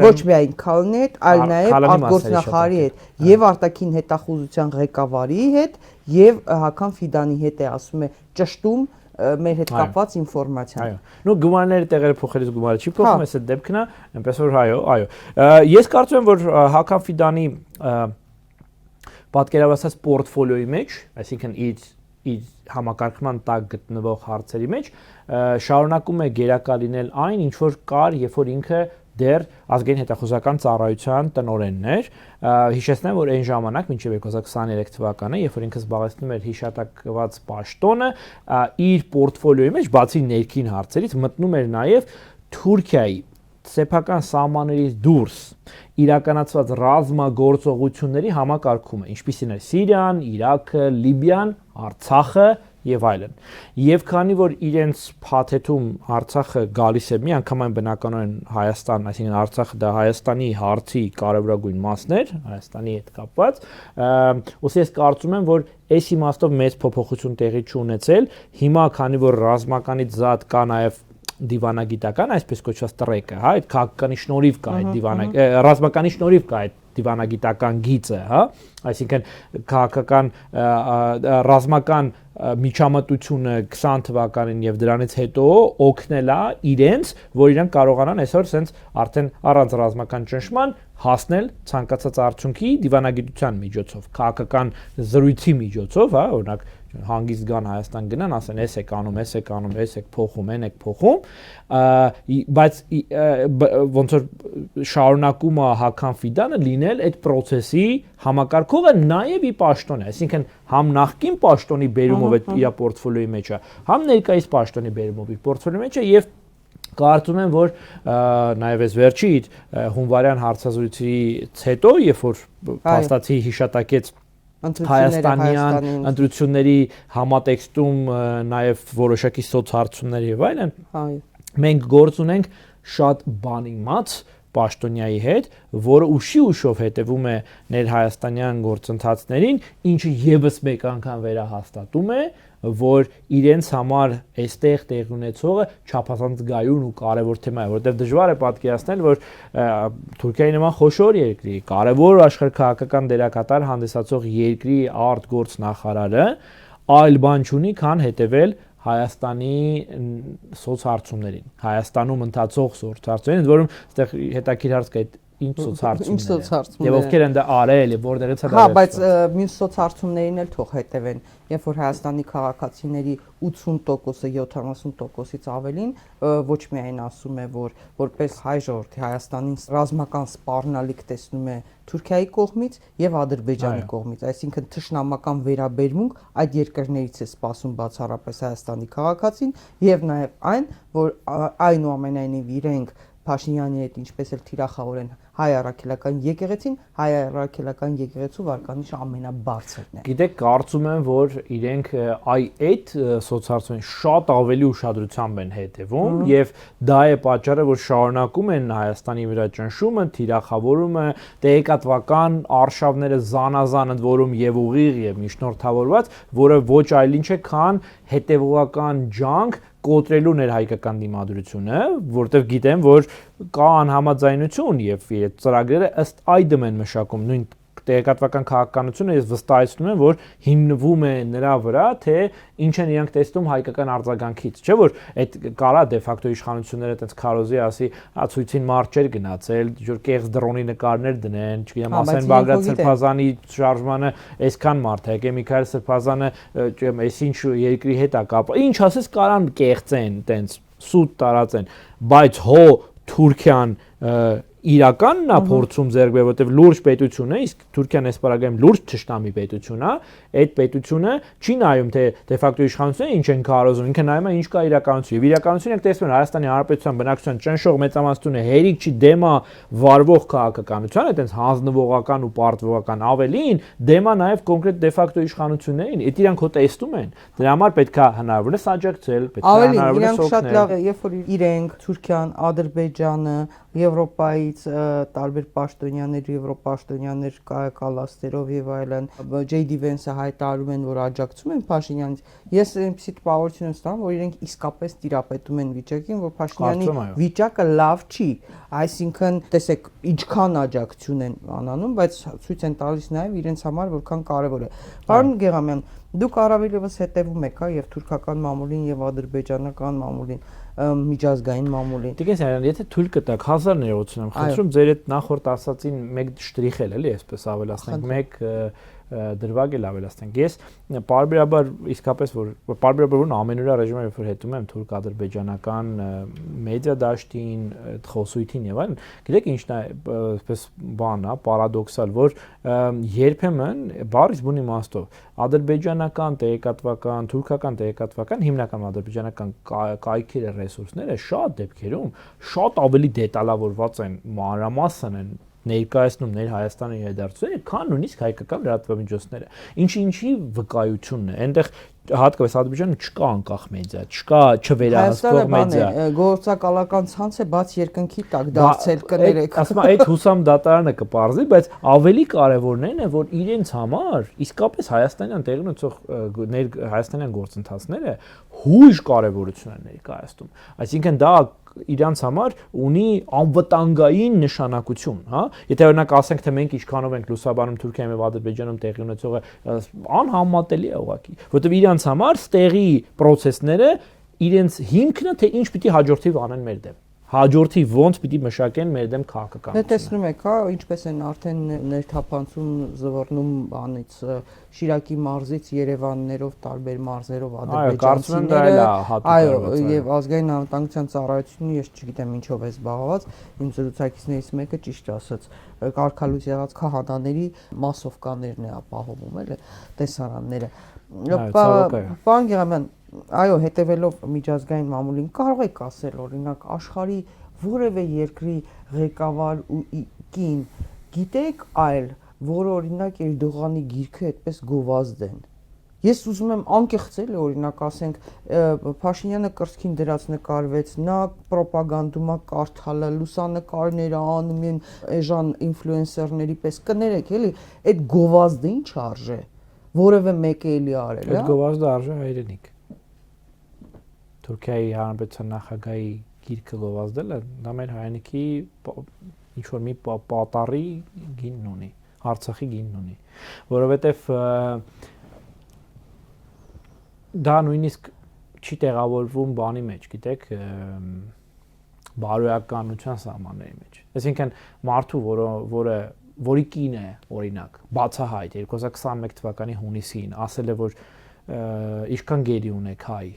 ոչ միայն Քալնի հետ, այլ նաև արտգործնախարարի հետ եւ արտաքին հետախուզության ղեկավարի հետ եւ Հական Ֆիդանի հետ է ասում է ճշտում մեր հետ կապված ինֆորմացիան։ Այո։ Նու գումարների տեղերը փոխելիս գումարը չի փոխում, այս այդ դեպքն է, այնպես որ այո։ Ես կարծում եմ, որ Հական Ֆիդանի պատկերացած պորտֆոլիոյի մեջ, այսինքն իր իր համակարգման տակ գտնվող հարցերի մեջ շարունակում է գերակա լինել այն, ինչ որ կար, երբ որ ինքը դեռ ազգային հետախուզական ծառայության տնօրենն էր, հիշեցնեմ, որ այն ժամանակ մինչև 2023 թվականը, երբ որ ինքը զբաղեցնում էր հիշատակված պաշտոնը, իր պորտֆոլիոյի մեջ բացի ներքին հարցերից մտնում էր նաև Թուրքիայի սեփական սահմաններից դուրս իրականացված ռազմագործողությունների համակարգումը, ինչպիսին է Սիրիան, Իրաքը, Լիբիան, Արցախը եւ այլն։ Եվ քանի որ իրենց փաթեթում Արցախը գալիս է միանգամայն բնականորեն Հայաստան, այսինքն Արցախը դա Հայաստանի հարցի կարևորագույն մասն էր, Հայաստանի հետ կապված, ոսի ես կարծում եմ, որ այս իմաստով մեծ փոփոխություն տեղի չունեցել, հիմա քանի որ ռազմականից զատ կա նաեւ դիվանագիտական, այսպես կոչված տրեկը, հա, այդ քաղաքականի շնորհիվ կա այդ ռազմականի շնորհիվ կա այդ դիվանագիտական գիծը, հա, այսինքն քաղաքական ռազմական միջամտությունը 20 թվականին եւ դրանից հետո օգնել է իրենց, որ իրանք կարողանան այսօր sense արդեն առանց ռազմական ճնշման հասնել ցանկացած արդյունքի դիվանագիտության միջոցով, քաղաքական զրույցի միջոցով, հա, օրինակ հանգիստ գան Հայաստան գնան, ասեն, էս եք անում, էս եք փոխում, են եք փոխում, բայց ոնց որ շարունակումը Հական Ֆիդանը լինել այդ process-ի համակարգողը նաև ի պաշտոն է, այսինքն համ նախկին պաշտոնի բերումով այդ իր պորտֆոլիոյի մեջ է, համ ներկայիս պաշտոնի բերումով իր պորտֆոլիոյի մեջ է եւ կարծում եմ, որ նաև այս վերջի հունվարյան հարցազրույցից հետո, երբ որ փաստացի հիշատակեց հայաստանյան ընտրությունների համատեքստում նաև որոշակի սոցհարցումներ եւ այլն, մենք գործ ունենք շատ բանիմաց պաշտոնյայի հետ, որը ուշով հետևում է ներհայաստանյան գործընթացներին, ինչը եւս մեկ անգամ վերահաստատում է, որ իրենց համար այստեղ տեղ ունեցողը չափազանց գայուն ու կարևոր թեմա է, որովհետև դժվար է պատկերացնել, որ Թուրքիայի նման խոշոր երկրի, կարևոր աշխարհաքաղաքական դերակատար հանդիսացող երկրի արտգործնախարարը այլ բան չունի, քան հետևել Հայաստանի սոցհարցումներին, Հայաստանում ընթացող սոցհարցումներին, որում այդտեղ հետաքրքիր հարց կա, ինչ սոցհարցումներ եւ ովքեր են դա արել եւ որտեղից է դա։ Հա, բայց մյուս սոցհարցումներին էլ թող հետևեն, երբ որ Հայաստանի քաղաքացիների 80%-ը 70%-ից ավելին ոչ միայն ասում է, որ որպես հայ ժողովրդի Հայաստանին ռազմական սպառնալիք տեսնում է Թուրքիայի կողմից եւ Ադրբեջանի կողմից, այսինքն թշնամական վերաբերմունք այդ երկրներից է սպասում բացառապես Հայաստանի քաղաքացին եւ նաեւ այն, որ այնուամենայնիվ իրենք Փաշինյանի հետ ինչպես էլ թիրախավոր են հայ առաքելական եկեղեցին, հայ առաքելական եկեղեցու վարկանիշը ամենաբարձրն է։ Գիտեք, կարծում եմ, որ իրենք այդ սոցհարցումին շատ ավելի ուշադրությամբ են հետևում եւ դա է պատճառը, որ շարունակում են Հայաստանի վրա ճնշումը, թիրախավորումը, տեղեկատվական արշավները զանազան ընդ որում եւ ուղիղ եւ միջնորդավորված, որը ոչ այլ ինչ է, քան հետեւողական ջանք կոտրելու ներհայկական դիմադրությունը, որտեղ գիտեմ, որ կա անհամաձայնություն եւ ծրագրերը ըստ այդմ են մշակում, նույն տեղեկատվական քաղաքականությունը ես վստահեցնում եմ, որ հիմնվում է նրա վրա, թե ինչ են իրանք տեսնում հայկական արձագանքից, չէ՞ որ այդ կարա դե ֆակտո իշխանությունները այդպես քարոզի ասի, ցույցին մարդ չէր գնացել, որ կեղծ դրոնի նկարներ դնեն, չգիտեմ, ասեն Բագրատ Սրբազանի շարժմանը այսքան մարդ է, եկե Միքայել Սրբազանը, չգիտեմ, այսինչ երկրի հետ է կապ, ինչ ասես կարան կեղծեն, տենց սուտ տարածեն, բայց հո Թուրքիան իրականն է փորձում ձեռք բերել, որտեղ լուրջ պետություն է, իսկ Թուրքիան այս պարագայում լուրջ թշնամի պետություն է, այդ պետությունը չի նայում թե դե ֆակտո իշխանությունը ինչ են կարոզում, ինքը նայում է ինչ կա իրականություն, եւ իրականությունը եք տեսնում Հայաստանի Հանրապետության բնակչության ճնշող մեծամասնությունը հերիք չի դեմա վարվող քաղաքականության, այդպես հանձնվողական ու պարտվողական ավելին, դեմա նաեւ կոնկրետ դե ֆակտո իշխանություններին, այդ իրանք հո տեսնում են, դրա համար պետք է հնարավորինս աջակցել, պետք է հնարավորինս օգնել։ Շատ լավ է, երբ որ իրենք Թուրքիան, Ադրբեջանը, Եվրոպայից տարբեր պաշտոնյաներ, եվրոպաշտոնյաներ կալաստերով եւ այլն JD Vance-ը հայտարարում են, որ աջակցում են Փաշինյանից։ Ես այնպեսի տպավորություն եմ ստանում, որ իրենք իսկապես տիրապետում են վիճակին, որ Փաշինյանի վիճակը լավ չի, այսինքն տեսեք ինչքան աջակցություն են անանում, բայց ցույց են տալիս նաեւ իրենց համար որքան կարեւոր է։ Պարոն Գեղամյան, դուք առավելևս հետևում եք, հա, եւ թուրքական մամուլին եւ ադրբեջանական մամուլին, միջազգային մամուլին։ Տիկնիկյան, եթե թույլ կտաք 1000 ներողություն եմ խնդրում, ձեր այդ նախորդ ասածին մեկ շտրիխ էլ էլի, այսպես ավելացնենք, մեկ դրվագ էլ ավելացնենք։ Ես պարբերաբար իսկապես որ պարբերաբար ամենօրյա ռեժիմը երբ որ հետում եմ թուրք-ադրբեջանական մեդիա դաշտին, խոսույթին եւ այլն, գիտեք ինչն է, այսպես բան է, պարադոքսալ, որ երբեմն բառից բուն իմաստով ադրբեջանական տեղեկատվական, թուրքական տեղեկատվական, հիմնական ադրբեջանական կայքերը, ռեսուրսները շատ դեպքերում շատ ավելի դետալավորված են, մանրամասն են ներկայացնում ներ Հայաստանի իրադարձությունները, քան նույնիսկ հայկական լրատվամիջոցները։ Ինչի վկայությունն է։ Այնտեղ հատկապես Ադրբեջանում չկա անկախ մեդիա, չկա չվերահսկվող մեդիա։ Գործակալական ցանց է, բաց երկնքի տակ դարձել կներեք։ Ասում եմ, այդ հուսամ դատարանը կպարզի, բայց ավելի կարևորն այն է, որ իրենց համար իսկապես հայաստանյան տեղի ունեցող հայաստանյան գործընթացները հույժ կարևորություն են ներկայացնում։ Այսինքն դա իրանց համար ունի անվտանգային նշանակություն, հա։ Եթե օրինակ ասենք թե մենք ինչքանով ենք լուսաբանում Թուրքիայում եւ Ադրբեջանում տեղի ունեցողը անհամատելի է ուղղակի, որովհետեւ իրանց համար ստեղի process-ները իրենց հիմքն է, թե ինչ պիտի հաջորդիվ անեն մեր դեմ։ Հաջորդի ոնց պիտի մշակեն մեր դեմ քաղաքականությունը։ Դե տեսնում եք, հա, ինչպես են արդեն ներթափանցում զվռնում բանից Շիրակի մարզից Երևաններով տարբեր մարզերով ադրբեջանցիները։ Այո, եւ ազգային անվտանգության ծառայությունը ես չգիտեմ ինչով է զբաղված, իմ զրուցակիցներից մեկը ճիշտ ասաց, կարգալույս եղած քահանաների մասովկաներն է ապահովում, էլի, տեսարանները։ Պարոն Գեղամյան, այո, հետևելով միջազգային մամուլին, կարող եք ասել, օրինակ, աշխարհի որևէ երկրի ղեկավար ու կին գիտեք այլ, որը օրինակ Էրդողանի գիրքը այդպես գովազդ են։ Ես ուզում եմ անկեղծել, օրինակ, ասենք, Փաշինյանը կրծքին դրած նկարվեց, նա ռոպագանդումա կարդալը, լուսանկարները անում են էժան ինֆլուենսերների պես, կներեք, էլի, այդ գովազդը ինչ արժե, որևէ մեկը էլի արել, հա։ Այդ գովազդը արժե հայրենիք։ Թուրքիայի Հանրապետության նախագահի գիրքը գովազդելը դա մեր հայրենիքի ինչ որ մի պատառի գինն ունի, Արցախի գինն ունի, որովհետև դա նույնիսկ չի տեղավորվում բանի մեջ, գիտեք, բարոյականության սահմանների մեջ։ Այսինքն մարդու, որի կին է, օրինակ, բացահայտ 2021 թվականի հունիսին ասել է, որ ինչքան գերի ունեք հայ,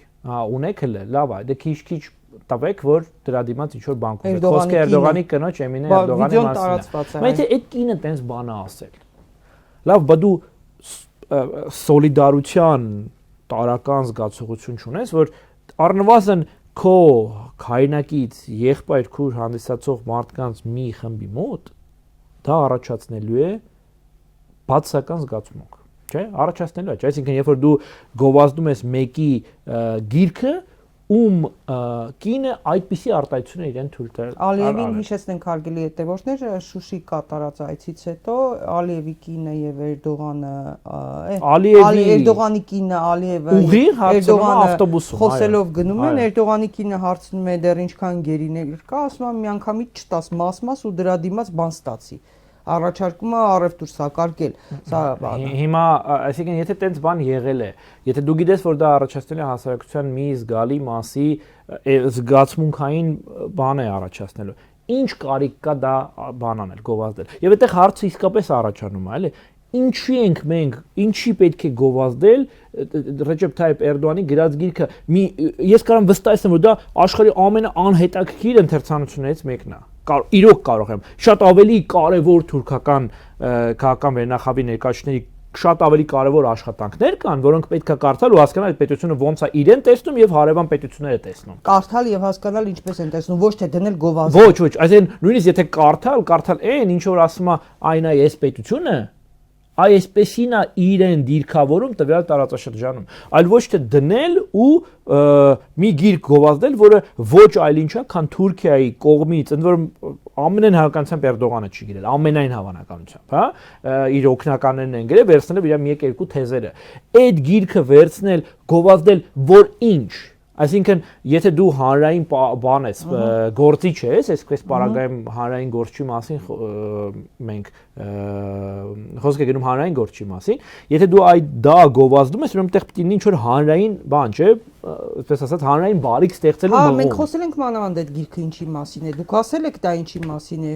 ունեք էլ լավ է, դե քիչ տվեք, որ դրա դիմաց ինչ որ բան կուզեք։ Խոսքը Էրդողանի կնոջ Էմինե Էրդողանի մասին է։ Բայց այդ կինը տենց բան է ասել։ Լավ, բա դու սոլիդարության տարական զգացողություն չունես, որ առնվազն քո հայրենակից եղբայր քուր հանդիսացող մարդկանց մի խմբի մոտ դա առաջացնելու է բացասական զգացմունք, չէ՞, առաջացնելու է, այսինքն երբ որ դու գովազդում ես մեկի գիրքը, ում կինը այդպիսի արտահայտություն է իրեն թույլ տվել։ Ալիևին հիշեցնենք հարգելի հետևորդներ, Շուշի կատարած այցից հետո Ալիևի կինը եւ Էրդողանը, Էրդողանի կինը Ալիևը Էրդողանը ավտոբուսում խոսելով գնում են, Էրդողանի կինը հարցնում է դեռ ինչքան գերիներ կա, ասում է միանգամից չտաս մաս ու դրա դիմաց բան ստացի։ Առաջարկումը առևտուր սակարկել։ Սա հիմա, այսինքն եթե տենց բան եղել է, եթե դու գիտես, որ դա առաջացնել է հասարակության մի զգալի մասի զգացմունքային բան է առաջացնելու, ինչ կարիք կա դա բան անել, գովազդել։ Եվ այդտեղ հարցը իսկապես առաջանում է, էլի։ Ինչի ենք մենք, ինչի պետք է գովազդել Ռեջեփ Թայիփ Էրդողանի գրած գիրքը, ես կարող եմ վստահեցնել, որ դա աշխարհի ամենաանհետաքրքիր ընթերցանություններից մեկն է։ Իրոք կարող եմ շատ ավելի կարևոր թուրքական քաղաքական վերնախավի ներկայացուցիչների շատ ավելի կարևոր աշխատանքներ կան, որոնք պետք է կարդալ ու հասկանալ այդ պետությունը ոնց է իրեն տեսնում եւ հարևան պետությունները տեսնում։ Կարդալ եւ հասկանալ ինչպես են տեսնում, ոչ թե դնել գովազդ։ Ոչ, այսինքն նույնիսկ եթե կարդալ այն ինչ որ ասում է այն է այս պետությունը, այսպեսին է իրեն դիրքավորում տվյալ տարածաշրջանում, այլ ոչ թե դնել ու մի գիրք գովազդել, որը ոչ այլ ինչ է, քան Թուրքիայի կողմից, ընդ որում ամենայն հավանականությամբ Էրդողանը չի գրել, ամենայն հավանականությամբ, հա, իր օգնականներն են գրել, վերցնել իր 1-2 թեզերը։ Այդ գիրքը վերցնել, գովազդել, որ ինչ Այսինքն, եթե դու հանրային բան ես, գործիչ ես, այսպես պարագայում հանրային գործչի մասին մենք խոսք է գնում հանրային գործչի մասին, եթե դու այդ դա գովազդում ես, ուրեմն այդտեղ պետք է ինչ որ հանրային բան, չէ՞, այսպես ասած հանրային բարիք ստեղծելու Հա, մղում։ մենք խոսել ենք մանավանդ այդ գիրքը ինչի մասին է։ Դուք ասել եք դա ինչի մասին է։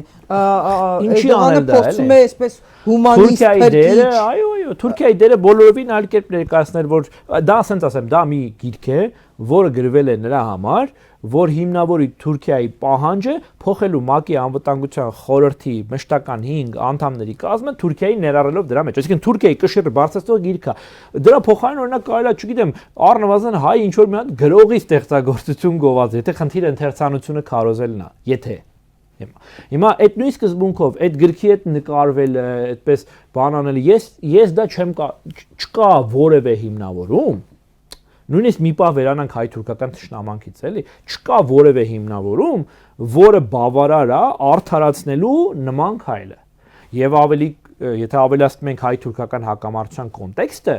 Ինչի անել դա, փորձում է այսպես հումանիստ Թուրքիայի դերը, փրկիչ։ այո, Թուրքիայի դերը բոլորովին այլ կերպ ներկայացնել, որ դա ասենց ասեմ, դա մի գիրք է, որը գրվել է նրա համար, որ հիմնավորի Թուրքիայի պահանջը փոխելու ՄԱԿ-ի անվտանգության խորհրդի մշտական 5 անդամների կազմը Թուրքիայի ներառելով դրա մեջ։ Այսինքն Թուրքիայի կշիռը բարձրացնող գիրք է։ Դրա փոխարեն օրինակ կարելի է, չգիտեմ, առնվազն հայ ինչ որ մի հատ գրողի ստեղծագործություն գովաց, եթե խնդիրը ընթերցանությունը քարոզելն է, եթե Հիմա այդ նույն սկզբունքով այդ գրքի հետ նկարվել այդպես բան անել ես դա չկա որևէ հիմնավորում նույնիսկ մի պահ վերանանք հայ-թուրքական թշնամանքից էլի չկա որևէ հիմնավորում որը բավարար է արդարացնելու նման քայլը եւ ավելի եթե ավելացնում ենք հայ-թուրքական հակամարտության կոնտեքստը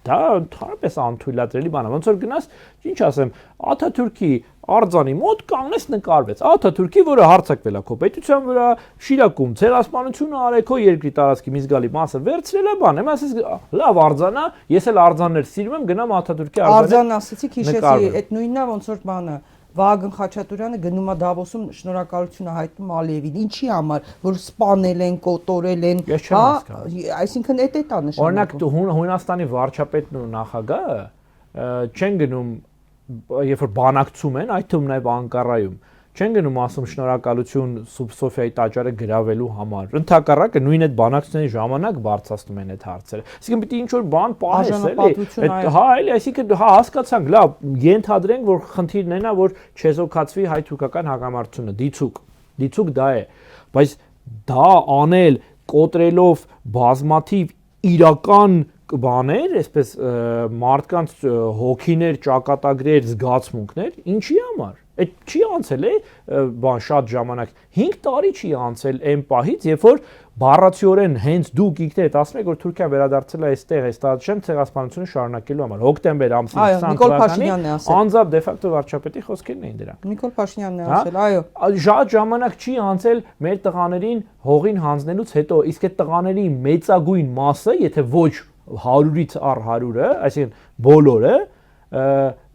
դա ընդհանրապես անթույլատրելի բան է ոնց որ գնաս ինչ ասեմ Աթաթուրքի արձանի մոտ կանգնես նկարվեց Աթաթուրքի որը հարձակվել է քո պետության վրա Շիրակում ցեղասպանությունը արել քո երկրի տարածքի մի զգալի մասը վերցրել է բան եմ ասես լավ արձանա ես էլ արձաններ սիրում եմ գնամ Աթաթուրքի արձան ասեցիք հիշեցի այդ նույնն է ոնց որ բանը Վահագն Խաչատուրյանը գնում է Դավոսում շնորհակալություն է հայտնում Ալիևին ինչի համար որ սպանել են կոտորել են հա այսինքն այդ է նշանակում օրինակ Հունաստանի վարչապետն ու նախագահը չեն գնում երբ որ բանակցում են այդ թվում նաև Անկարայում չեն գնում ասում շնորհակալություն Սոֆիայի տաճարը գրավելու համար ընդհակառակը նույն այդ բանակցությունների ժամանակ բարձրացնում են այդ հարցերը այսինքն պիտի ինչ որ բան պահես էլի հա էլի այսինքն հա հասկացանք լավ ենթադրենք որ խնդիրն այնա որ չեզոքացվի հայ-թուրքական հակամարտությունը դիցուկ դա է բայց դա անել կոտրելով բազմաթիվ իրական բաներ, այսպես մարդկանց հոգիներ, ճակատագրեր, զգացմունքներ, ինչի համար։ Այդ չի անցել է բան շատ ժամանակ 5 տարի չի անցել այն պահից, երբ որ բառացիորեն հենց դուք ինքներդ ասում եք, որ Թուրքիան վերադարձել է այստեղ, այստեղ ցեղասպանությունը շարունակելու համար։ Հոկտեմբեր ամսի 20 թվականին անձամբ դե ֆակտո վարչապետի խոսքերն էին դրանք։ Նիկոլ Փաշինյանն է ասել, այո։ Շատ ժամանակ չի անցել մեր տղաներին հողին հանձնելուց հետո, իսկ այդ տղաների մեծագույն մասը, եթե ոչ 100-ից առ 100-ը, այսինքն բոլորը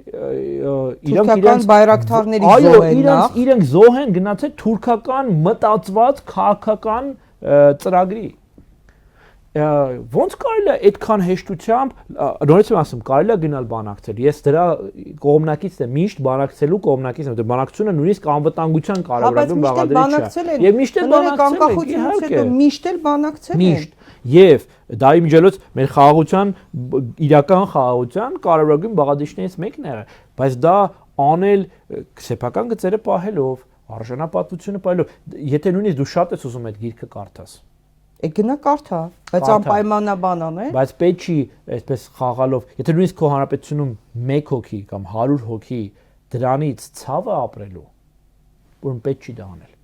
իրենք բայրակթարների զոհ են նախ իրենք զոհ են գնացել թուրքական մտածված քաղաքական ծրագրի ոնց կարելի է այդքան հեշտությամբ նորից եմ ասում կարելի է գնալ բանակցել ես դրա կողմնակից եմ միշտ բանակցելու կողմնակից եմ բանակցությունը նույնիսկ անվտանգության կարևորագույն բաղադրիչ է եւ միշտ էլ բանակցել են Եվ դայի միջելոց մեր խաղաղության իրական խաղաղության կարևորագույն բաղադրիչներից մեկն է, բայց դա անել սեփական գծերը պահելով, արժանապատվությունը պահելով, եթե նույնիսկ դու շատ ես ուզում այդ գիրքը կարդաս։ Գնա կարդա, բայց անպայմանաբան անել։ Բայց պետք չի այսպես խաղալով, եթե նույնիսկ քո հանրապետությունում 1 հոգի կամ 100 հոգի դրանից ցավը ապրելու, որն պետք չի դա անել։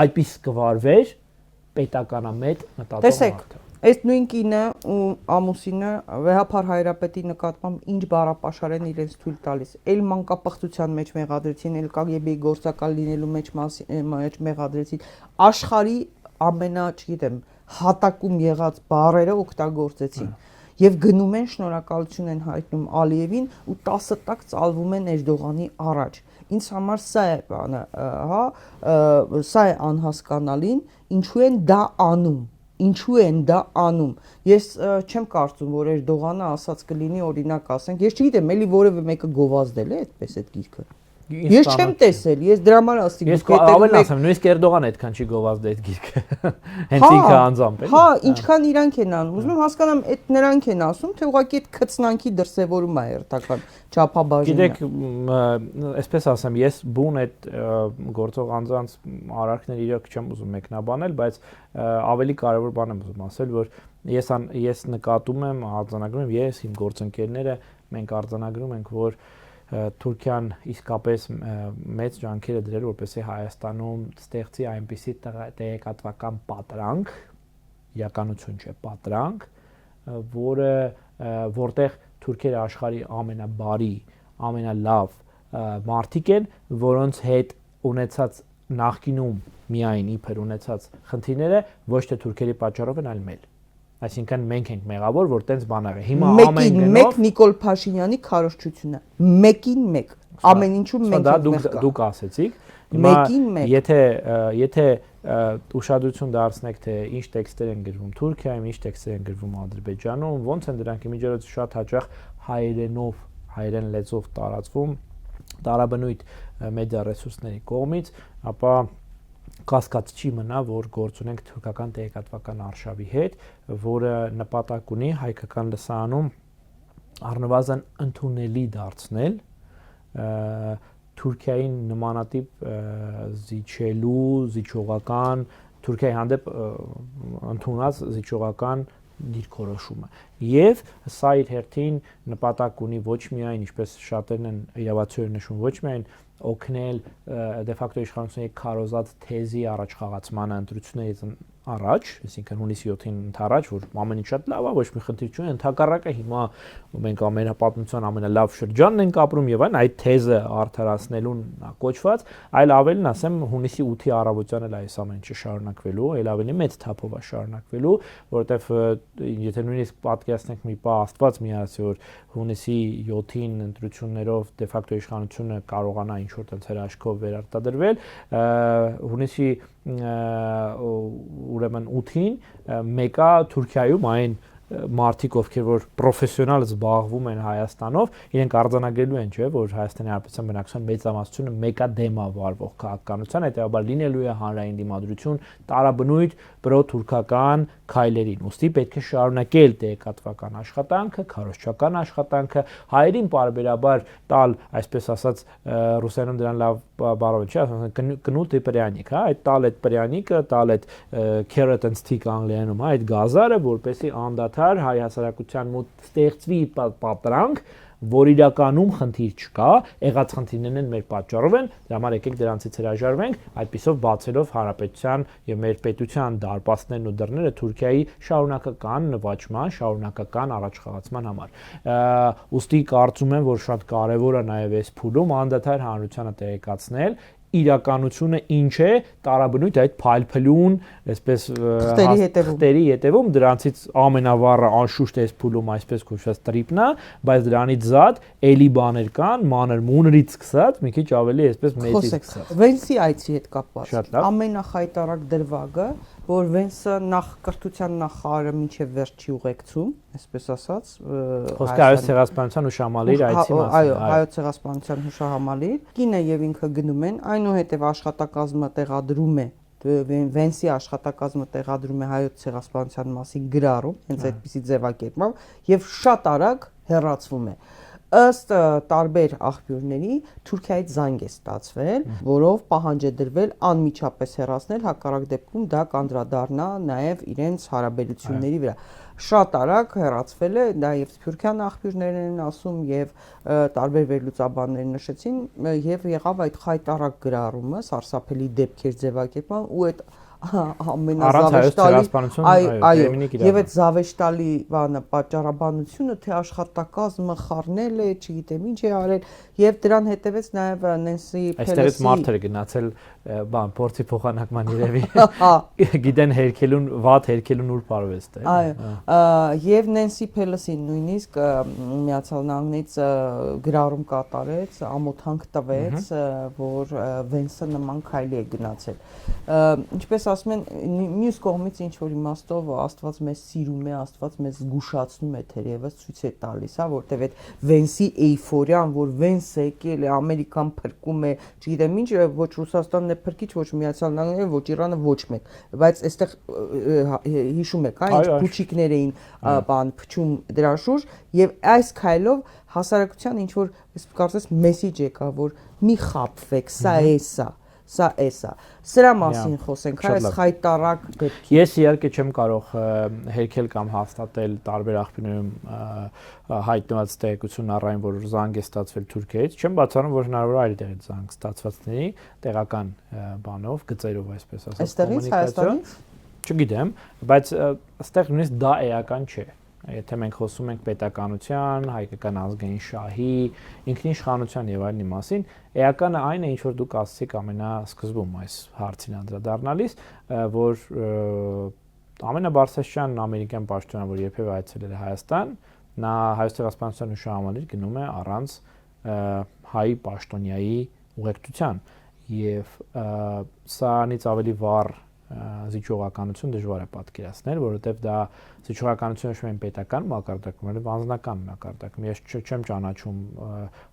Այդպես կվարվեր պետականամետ մտածող մարդը։ Այս նույն կինը ու ամուսինը վեհապար հայրապետի նկատմամբ ինչ բառապաշար են իրենց թույլ տալիս։ Էլ մանկապղծության մեջ մեղադրեցին, էլ KGB-ի գործակալ լինելու մեջ մեղադրեցին։ Աշխարհի ամենա, չգիտեմ, հատակում եղած բառերը օգտագործեցին։ Եվ գնում են շնորհակալություն են հայտնում Ալիևին ու 10 տակ ծալվում են Էրդողանի առաջ։ Ինձ համար սա է բանը, հա, սա է անհասկանալին, ինչու են դա անում։ Ինչու են դա անում։ Ես չեմ կարծում, որ Էրդողանը ասած կլինի, օրինակ ասենք, ես չգիտեմ, էլի որևէ մեկը գովազդել է այդպես այդ գիրքը։ Ես չեմ տեսել, ես դրա համար ասի։ Ես ավելի ասեմ, նույնիսկ Էրդողանը այդքան չի գովազդել այդ գիրքը։ Հենց ինքը անձամբ է։ Հա, ինչքան իրանք են անում։ Ուզում եմ հասկանամ, այդ նրանք են ասում, թե ուղղակի այդ քծնանքի դրսևորում է հերթական չափաբաժինը։ Գիտեք, այսպես ասեմ, ես բուն այդ գործող անձանց արարքները իրոք չեմ ուզում մեկնաբանել, բայց ավելի կարևոր բան եմ ուզում ասել, որ ես նկատում եմ, արձանագրում եմ, ես իմ գործընկերները մենք արձանագրում ենք, որ Թուրքիան իսկապես մեծ ջանքեր է դրել, որպեսզի Հայաստանում ստեղծի այնպիսի տեղեկատվական պատրանք, իրականություն չէ, պատրանք, որտեղ թուրքերը աշխարհի ամենաբարի, ամենալավ մարդիկ են, որոնց հետ ունեցած նախկինում միայն իբր ունեցած խնդիրները ոչ թե թուրքերի պատճառով են, այլ մեր։ Այսինքն մենք ենք մեղավոր, որ տենց բան աղի։ Հիմա ամեն մեկ Նիկոլ Փաշինյանի քարոզչությունը։ Մեկին մեկ։ Ամեն ինչում մենք ենք մեղքա։ Դուք ասեցիք։ Հիմա եթե ուշադրություն դարձնեք թե ինչ տեքստեր են գրվում Թուրքիայում, ինչ տեքստեր են գրվում Ադրբեջանում, ոնց են դրանք իմիջիայլոց շատ հաճախ հայերեն լեզվով տարածվում տարաբնույթ մեդիա ռեսուրսների կողմից, ապա կասկած չի մնա, որ գործ ունենք թուրքական տեղեկատվական արշավի հետ, որը նպատակ ունի հայկական լսարանում առնվազն ընդունելի դարձնել Թուրքիային նմանատիպ զիջողական Թուրքիայի հանդեպ ընդունած զիջողական դիրքորոշումը եւ սա իր հերթին նպատակ ունի ոչ միայն ինչպես շատերն են իրավացիորեն նշում ոչ միայն օգնել դե ֆակտո իշխանությունների քարոզած թեզի առաջխաղացմանը ընտրություններից առաջ, այսինքն հունիսի 7-ին ընթառաջ, որ ամեն ինչ շատ լավ է, ոչ մի խնդիր չունի, ընդհակառակը հիմա մենք ամենապատմության ամենալավ շրջանն ենք ապրում եւ այն այդ թեզը արդարացնելուն կոչված, այլ ավելին ասեմ հունիսի 8-ի առավոտյան էլ այս ամեն ինչը շարունակվելու, այլ ավելի մեծ թափով է շարունակվելու, որովհետեւ եթե նույնիսկ պատկերացնենք մի պահ Աստված միացի, որ հունիսի 7-ին ընտրություններով դե ֆակտո իշխանությունը կարողանա ինչ-որ տենց հրաշքով վերարտադրվել, հունիսի ուրեմն 8-ին մեկը Թուրքիայում այն մարդիկ ովքեր որ պրոֆեսիոնալ զբաղվում են Հայաստանով, իրենք արձանագրելու են, չէ, որ Հայաստանի Հանրապետության բնակչության մեծամասնությունը մեկա դեմ է վարվող քաղաքականության, հետեւաբար լինելու է հանրային դիմադրություն տարաբնույթ պրո-թուրքական քայլերին։ Ուստի պետք է շարունակել տեղեկատվական աշխատանքը, քարոզչական աշխատանքը, հայերին պարբերաբար տալ, այսպես ասած, ռուսերենում դրան լավ բառով չի, ասում կնուտ պրյանիկ, հա, այդ տալ այդ պրյանիկը, տալ այդ carrot and stick անգլերենում, հա, այդ գազարը, որպեսզի անդադար հայ հասարակության մոտ ստեղծվի պատրանք, որ իրականում խնդիր չկա, եղած խնդիրներն են մեր պատճառով են, դրա համար եկեք դրանցից հրաժարվենք, այդպիսով բացելով հանրապետության եւ մեր պետության դարպասներն ու դռները Թուրքիայի շարունակական նվաճման, շարունակական առաջխաղացման համար։ Ուստի կարծում եմ, որ շատ կարեւոր է նաեւ այս փուլում անդադար հանրությանը տեղեկացնել իրականությունը ինչ է տարաբնույթ այդ փայլփլուն այսպես խտերի հետևում դրանցից ամենավառը անշուշտ այս փուլում այսպես կոչված տրիպն է, բայց դրանից զատ էլի բաներ կան, մանր մունրից սկսած, մի քիչ ավելի այսպես մեծից սկսած։ Վենսի այցի հետ կապված ամենախայտարակ դրվագը, որ Վենսը նախ կրթության նախարարը մինչև վերջ չի ուղեկցում, այսպես ասած, խոսքը հայոց ցեղասպանության հուշահամալիր այցի մասին։ Այո, հայոց ցեղասպանության հուշահամալիր։ Կինը եւ ինքը գնում են, այնուհետեւ աշխատակազմը տեղադրում է Վենսի աշխատակազմը տեղադրում է հայոց ցեղասպանության մասին գրառում, հենց այդպիսի ձևակերպմամբ եւ շատ արագ հեռացվում է։ Ըստ տարբեր աղբյուրների Թուրքիայից զանգ է ստացվել, որով պահանջ է դրվել անմիջապես հեռացնել, հակառակ դեպքում դա կանդրադառնա նաև իրենց հարաբերությունների վրա։ Շատ արագ հեռացվել է, դա եւ Թուրքիան աղբյուրներն են ասում եւ տարբեր վերլուծաբաններ նշեցին եւ եղավ այդ խայտարակ գրառումը, սարսափելի դեպքեր ձևակերպման ու այդ եւ այդ զավեշտալի բանը պատճառաբանությունը թե աշխատակազմը խառնել է, չգիտեմ ինչ է արել եւ դրան հետեւեց նաեւ Նենսի Փելոսի այստեղից մարդեր գնացել բան փորձի փոխանակման երևի գիտեն հերքելուն վատ հերքելուն ուր parvest է այո եւ Նենսի Փելոսին նույնիսկ Միացյալ Նահանգներից գրառում կատարեց ամոթանք տվեց որ Վենսը նման քայլի է գնացել ինչպես ասում են մյուս կողմից ինչ որ իմաստով Աստված մեզ սիրում է, Աստված մեզ զգուշացնում է թերևս ցույց է տալիս, հա, որտեվ այդ Վենսի էյֆորիան, որ Վենսը եկել է, Ամերիկան փրկում է, չգիտեմ ինչ, ոչ Ռուսաստանն է փրկիչ, ոչ Միացյալ Նահանգները, ոչ Իրանը, ոչ մեկ, բայց այստեղ հիշում եք, հա, ինչ փուչիկներ էին բան փչում դրա շուրջ եւ այս քայլով հասարակության ինչ որ կարծես մեսիջ եկա, որ մի խաբվեք, սա է սա Սա էսա։ Սրա մասին խոսենք, այս խայտարակ դեպքի։ Ես իհարկե չեմ կարող հերքել կամ հաստատել տարբեր աղբյուրներում հայտնված տեղեկություն առայն, որ զանգ է ստացվել Թուրքիայից, չեմ բացառում, որ հնարավոր է այլ տեղից զանգ ստացվածների տեղական բանով, գծերով այսպես ասած, այստեղից Հայաստանից։ Չգիտեմ, բայց այստեղ նույնիսկ դա էական չէ։ Եթե մենք խոսում ենք պետականության, հայկական ազգային շահի, ինքնիշխանության եւ այլնի մասին, էականը այն է, ինչ որ դուք ասացիք ամենասկզբում այս հարցին անդրադառնալիս, որ ամենաբարձրաշան ամերիկյան պաշտոնը, որ երբևէ այցելել է Հայաստան, նա Հայոց ցեղասպանության նշանավանիր գնում է առանց հայ պաշտոնյայի ուղեկցության եւ սրանից ավելի վառ զիջողականություն դժվար է պատկերացնել, որովհետև դա զիջողականությունը նշում են պետական մակարդակում, այլ անձնական մակարդակում։ Ես չեմ ճանաչում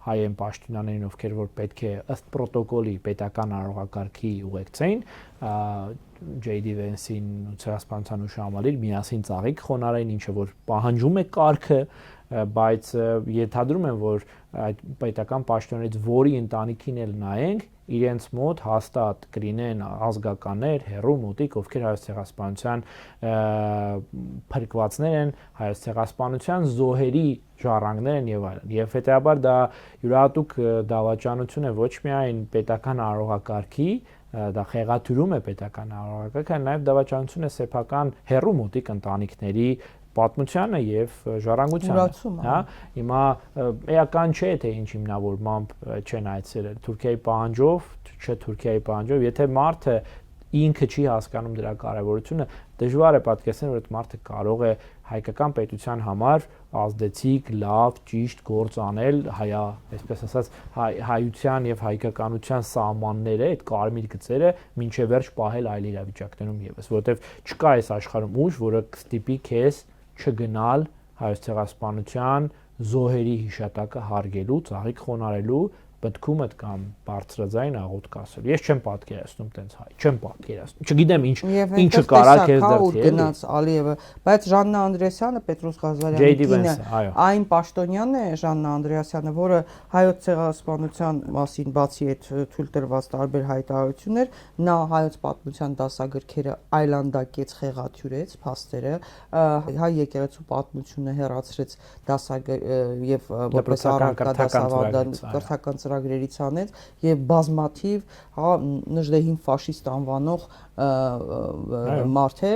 հայ պաշտոնյաներին, ովքեր որ պետք է ըստ պրոտոկոլի պետական արարողակարգի ուղեկցեին, JD Vance-ին ու ցեղասպանության նշանավանիր միասին ծաղիկ խոնարհային, ինչը որ պահանջում է կարգը, բայց ենթադրում եմ, որ այդ պետական պաշտոններից որի ընտանիքին էլ նայենք, իրենց մոտ հաստատ կլինեն ազգականներ, հերու մոտիկ, ովքեր հայոց ցեղասպանության փրկվածներ են, հայոց ցեղասպանության զոհերի ժառանգներ են եւ այլն։ Եվ հետեւաբար դա յուրահատուկ դավաճանություն է ոչ միայն պետական արարողակարգի, դա խեղաթյուրում է պետական արարողակարգը, այլ նաեւ դավաճանություն է սեփական հերու մոտիկ ընտանիքների պատմությանը եւ ժառանգությանը, հա, հիմա էական չէ թե ինչ հիմնավորմամբ չեն այցելել Թուրքիայի պահանջով, չէ Թուրքիայի պահանջով, եթե մարդը ինքը չի հասկանում դրա կարևորությունը, դժվար է պատկերացնել, որ այդ մարդը կարող է հայկական պետության համար ազդեցիկ, լավ, ճիշտ գործ անել հայա, այսպես ասած, հայության եւ հայկականության սահմանները, այդ կարմիր գծերը մինչեւ վերջ պահել այլ իրավիճակներում եւս, որովհետեւ չկա այս աշխարհում ուժ, որը կստիպի քեզ չգնալ հայոց ցեղասպանության զոհերի հիշատակը հարգելու, ծաղիկ խոնարհելու, մտքումդ կամ բարձրաձայն աղոթք ասել։ Ես չեմ պատկերացնում տենց հայ, չեմ պատկերացնում։ Չգիտեմ ինչը կարա քեզ դարձի։ Գնաց Ալիևը, բայց Ժաննա Անդրեասյանը, Պետրոս Ղազարյանի կինը, այն պաշտոնյանն է Ժաննա Անդրեասյանը, որը հայոց ցեղասպանության մասին բացի այդ թույլ տրված տարբեր հայտարարություններ, նա հայոց պատմության դասագրքերը այլանդակեց, խեղաթյուրեց փաստերը, հայ եկեղեցու պատմությունը հեռացրեց եւ որպես առարկա դասավանդական ծրագրերից անեց եւ բազմաթիվ նժդեհին ֆաշիստ անվանող մարդ է,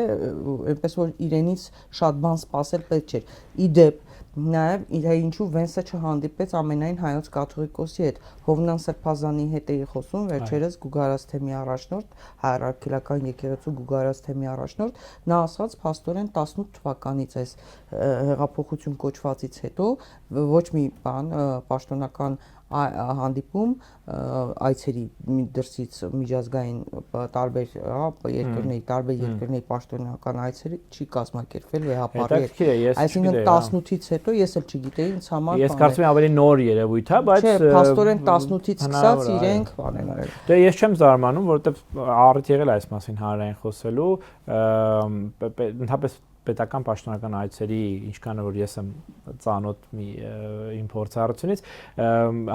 այնպես որ իրենից շատ բան սպասել պետք չէր։ Իդեպ նաև ինչու Վենսը չհանդիպեց ամենայն հայոց կաթողիկոսի հետ, Հովնան Սրբազանի հետ էի խոսում վերջերս Գուգարաց թեմի առաջնորդ, հայրաքելական եկեղեցու Գուգարաց թեմի առաջնորդ, նա ասաց փաստորեն 18 թվականից այս հեղափոխություն կոչվածից հետո ոչ մի բան պաշտոնական հանդիպում այցերի դրսից միջազգային տարբեր երկրների պաշտոնական այցերի չի կազմակերպվել վեհապարի հետ։ Այսինքն 18-ից հետո ես էլ չգիտեի ինձ համար։ Ես կարծում եմ ավելի նոր երևույթ է, բայց չէ, փաստորեն 18-ից սկսած իրենք բաներ արել։ Դե ես չեմ զարմանում, որովհետև առիթ եղել այս մասին հանրային խոսելու, ընդհանրապես պետական պաշտոնական այցերի ինչքան որ ես եմ ծանոթ իմ փորձառությունից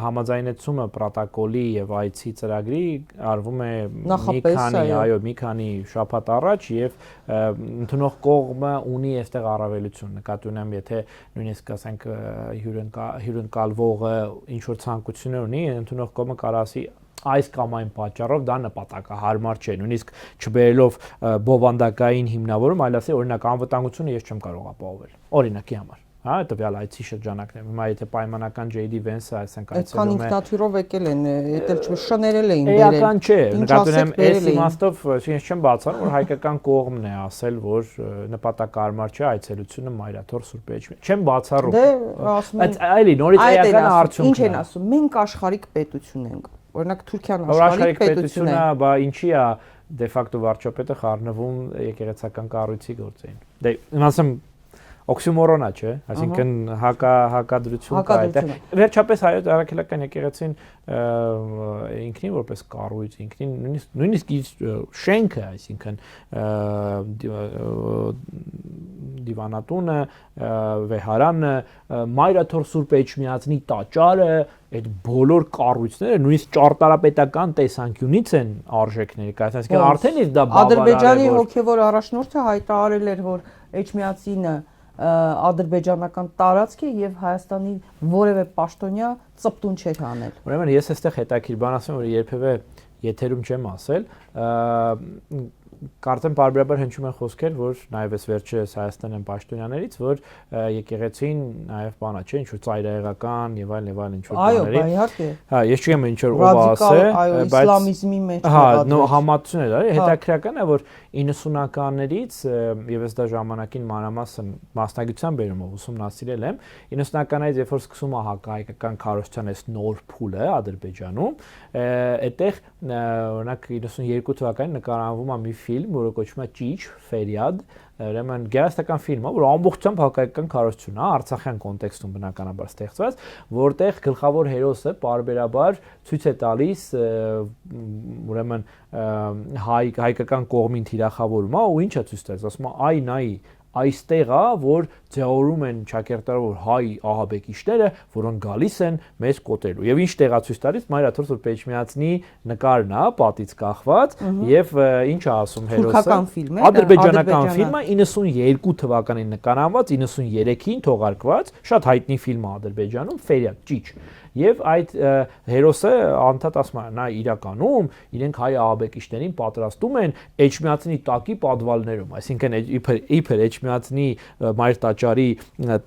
համաձայնեցումը պրոտոկոլի եւ այցի ծրագրի արվում է մի քանի շաբաթ առաջ եւ ընդունող կողմը ունի այստեղ առավելություն նկատի ունեմ եթե նույնիսկ ասենք հյուրընկալվողը ինչ որ ցանկություններ ունի ընդունող կողմը կարող ասի այս կամ այն պատճառով դա նպատակահարմար չէ, նույնիսկ չբերելով բովանդակային հիմնավորում, այլ ասի օրինակ անվտանգությունը ես չեմ կարող ապահովել։ Օրինակի համար, հա, տվյալ այցի շրջանակներում։ Հիմա եթե պայմանական JD Vance-ը այսինքն այցելում է։ Այդքան ինքնաթիռով եկել են, դա շներել էին բերել։ Էական չէ, նկատի ունեմ այս իմաստով, ես չեմ բացառում, որ հայկական կողմն է ասել, որ նպատակահարմար չէ այցելությունը Մայրաթոր Սուրբ Էջմիածին։ Չեմ բացառում։ Դե ասում եմ, այլի նորից էական արդյունքն է։ Ինչ են ասում, մենք աշխարհիկ պետություն ենք։ Օրինակ Թուրքիան աշխարհիկ պետություն է, բա ինչի է դե ֆակտո վարչապետը խառնվում եկեղեցական կառույցի գործին։ Դե ասեմ օքսիմորոն է, չէ՞, այսինքն հակադրություն կա այդտեղ։ Վերջապես հայոց առաքելական եկեղեցին ինքնին որպես կառույց, ինքնին նույնիսկ շենքը, այսինքն դիվանատունը, վեհարանը, Մայրաթոր Սուրբ Էջմիածնի տաճարը, այդ բոլոր կառույցները նույնիսկ ճարտարապետական տեսանկյունից են արժեքների, այսինքն արդեն իսկ դա բավարար է։ Ադրբեջանի հոգևոր առաջնորդը հայտարարել էր, որ Էջմիածինը ադրբեջանական տարածք է եւ Հայաստանի որևէ պաշտոնյա ծպտուն չէր անել։ Ուրեմն ես այստեղ հետաքրքիր բան ասեմ, որ երբևէ եթերում չեմ ասել, կարծեմ բարբերաբար հնչում են խոսքեր, որ նաև այս վերջերս Հայաստանյան պաշտոնյաներից, որ եկեղեցին նաև բանա չէ, ինչ որ ծայրահեղական եւ այլն ինչ որ բաների։ Այո, իհարկե։ Հա, ես չգիտեմ ինչ որ ով ասե, բայց իսլամիզմի մեջ հա, համատություն է, հետաքրքրական է, որ 90-ականներից եւ ես դա ժամանակին մանրամասն մասնագիտության բերումով ուսումնասիրել եմ, 90-ականներից երբ որ սկսում է հակահայկական քարոզչության այս նոր փուլը Ադրբեջանում, այդտեղ օրինակ 92 թվականին նկարահանվում է մի ֆիլմ, որը կոչվում է Ճիչ, Ֆերյադ, ուրեմն գեղարվեստական ֆիլմ է, որ ամբողջությամբ հակահայկական քարոզություն է, արցախյան կոնտեքստում բնականաբար ստեղծված, որտեղ գլխավոր հերոսը պարբերաբար ցույց է տալիս ուրեմն հայկական կողմին թիրախավորում է, ու ինչ է ցույց տալիս, ասում է այ նայի այստեղ է, որ ձևավորում են ճակերտարավոր հայ ահաբեկիչները, որոնք գալիս են մեզ կոտելու։ Եվ ինչ տեղացույց տալիս, մայրաթորս որ Պեչմիածնի նկարն է, պատից կախված, եւ ինչ է ասում հերոսը։ Թուրքական ֆիլմ է, ադրբեջանական ֆիլմ է, 92 թվականին նկարահանված, 93-ին թողարկված, շատ հայտնի ֆիլմ է Ադրբեջանում, Ֆերյադ, Ճիչ։ Եվ այդ հերոսը անդադ ասում է, նա իրականում իրենք հայ ահաբեկիչներին պատրաստում են Էջմիածնի տակի պատվալներում, այսինքն իբր Էջմիածնի մայր տաճարի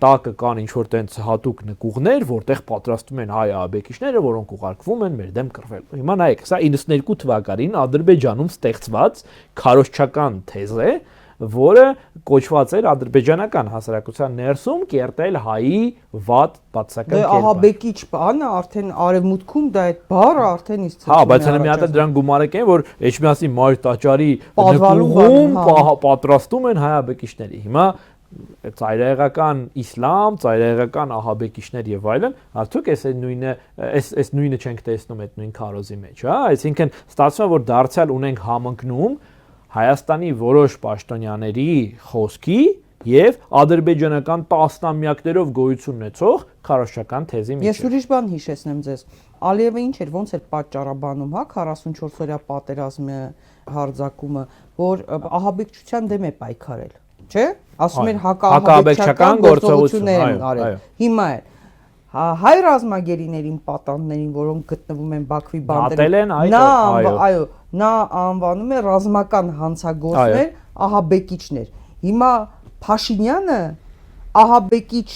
տակը կան ինչ որ տենց հատուկ նկուղներ, որտեղ պատրաստում են հայ ահաբեկիչները, որոնք ուղարկվում են մեր դեմ կռվելու։ Հիմա նայեք, սա 92 թվականին Ադրբեջանում ստեղծված քարոզչական թեզ է, որը կոչված էր ադրբեջանական հասարակության ներսում կերտել հայի վատ բացական կերպար։ Դե ահաբեկիչ բանը արդեն արևմուտքում դա այդ բառը արդեն իսկ Հա, բայց հենց մի հատ դրան գումարեք են, որ Էջմիածնի մայր տաճարի նկուղում պատրաստում են հայ ահաբեկիչների։ Հիմա ծայրահեղական իսլամ, ծայրահեղական ահաբեկիչներ եւ այլն, արդյոք այս նույնը չենք տեսնում այդ նույն քարոզի մեջ, հա, այսինքն ստացվում է որ դարձյալ ունենք համընկնում Հայաստանի որոշ պաշտոնյաների խոսքի եւ ադրբեջանական տասնամյակներով գոյություն ունեցող քարոզչական թեզի միջեւ։ Ես ուրիշ բան հիշեցնեմ ձեզ։ Ալիևը ինչ էր, ոնց էր պատճառաբանում, հա, 44-օրյա պատերազմի հարձակումը, որ ահաբեկչության դեմ է պայքարել, չէ՞։ Ասում էր հակաահաբեկչական գործողություններ են արել։ Հիմա է հայ ռազմագերիներին, պատանդներին, որոնք գտնվում են Բաքվի բանդերում, նա անվանում է ռազմական հանցագործներ, ահաբեկիչներ։ Հիմա Փաշինյանը ահաբեկիչ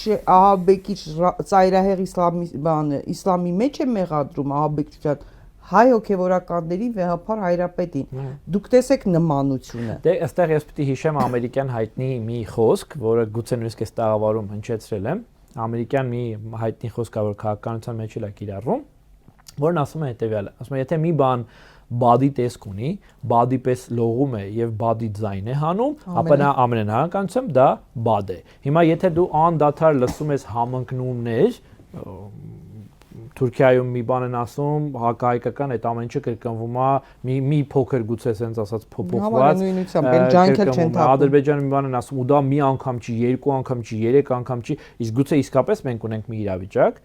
ծայրահեղ իսլամի մեջ է մեղադրում ահաբեկչության հայ հոգևորականների վեհապար հայրապետին։ Դուք տեսեք նմանությունը։ Դե այստեղ ես պետք է հիշեմ ամերիկյան հայտնի մի խոսք, որը գուցե նույնիսկ այս տաղավարում հնչեցրել եմ։ Ամերիկյան մի հայտնի խոսք կա, որ քաղաքականության մեջ էլ է կիրառվում, որն ասում է հետևյալը, ասում է, եթե մի բան բադի տեսք ունի, բադի պես լողում է եւ բադի ձայն է հանում, ապա նա ամենահանականությամբ դա բադ է։ Հիմա եթե դու անդադար լսում ես համընկնումներ, Թուրքիայում մի բան են ասում, հակահայկական այդ ամեն ինչը կրկնվում է, մի փոքր գուցե sense ասած փոփոխված, Ադրբեջանում մի բան են ասում, ու դա մի անգամ չի, երկու անգամ չի, երեք անգամ չի, իսկ գուցե իսկապես մենք ունենք մի իրավիճակ,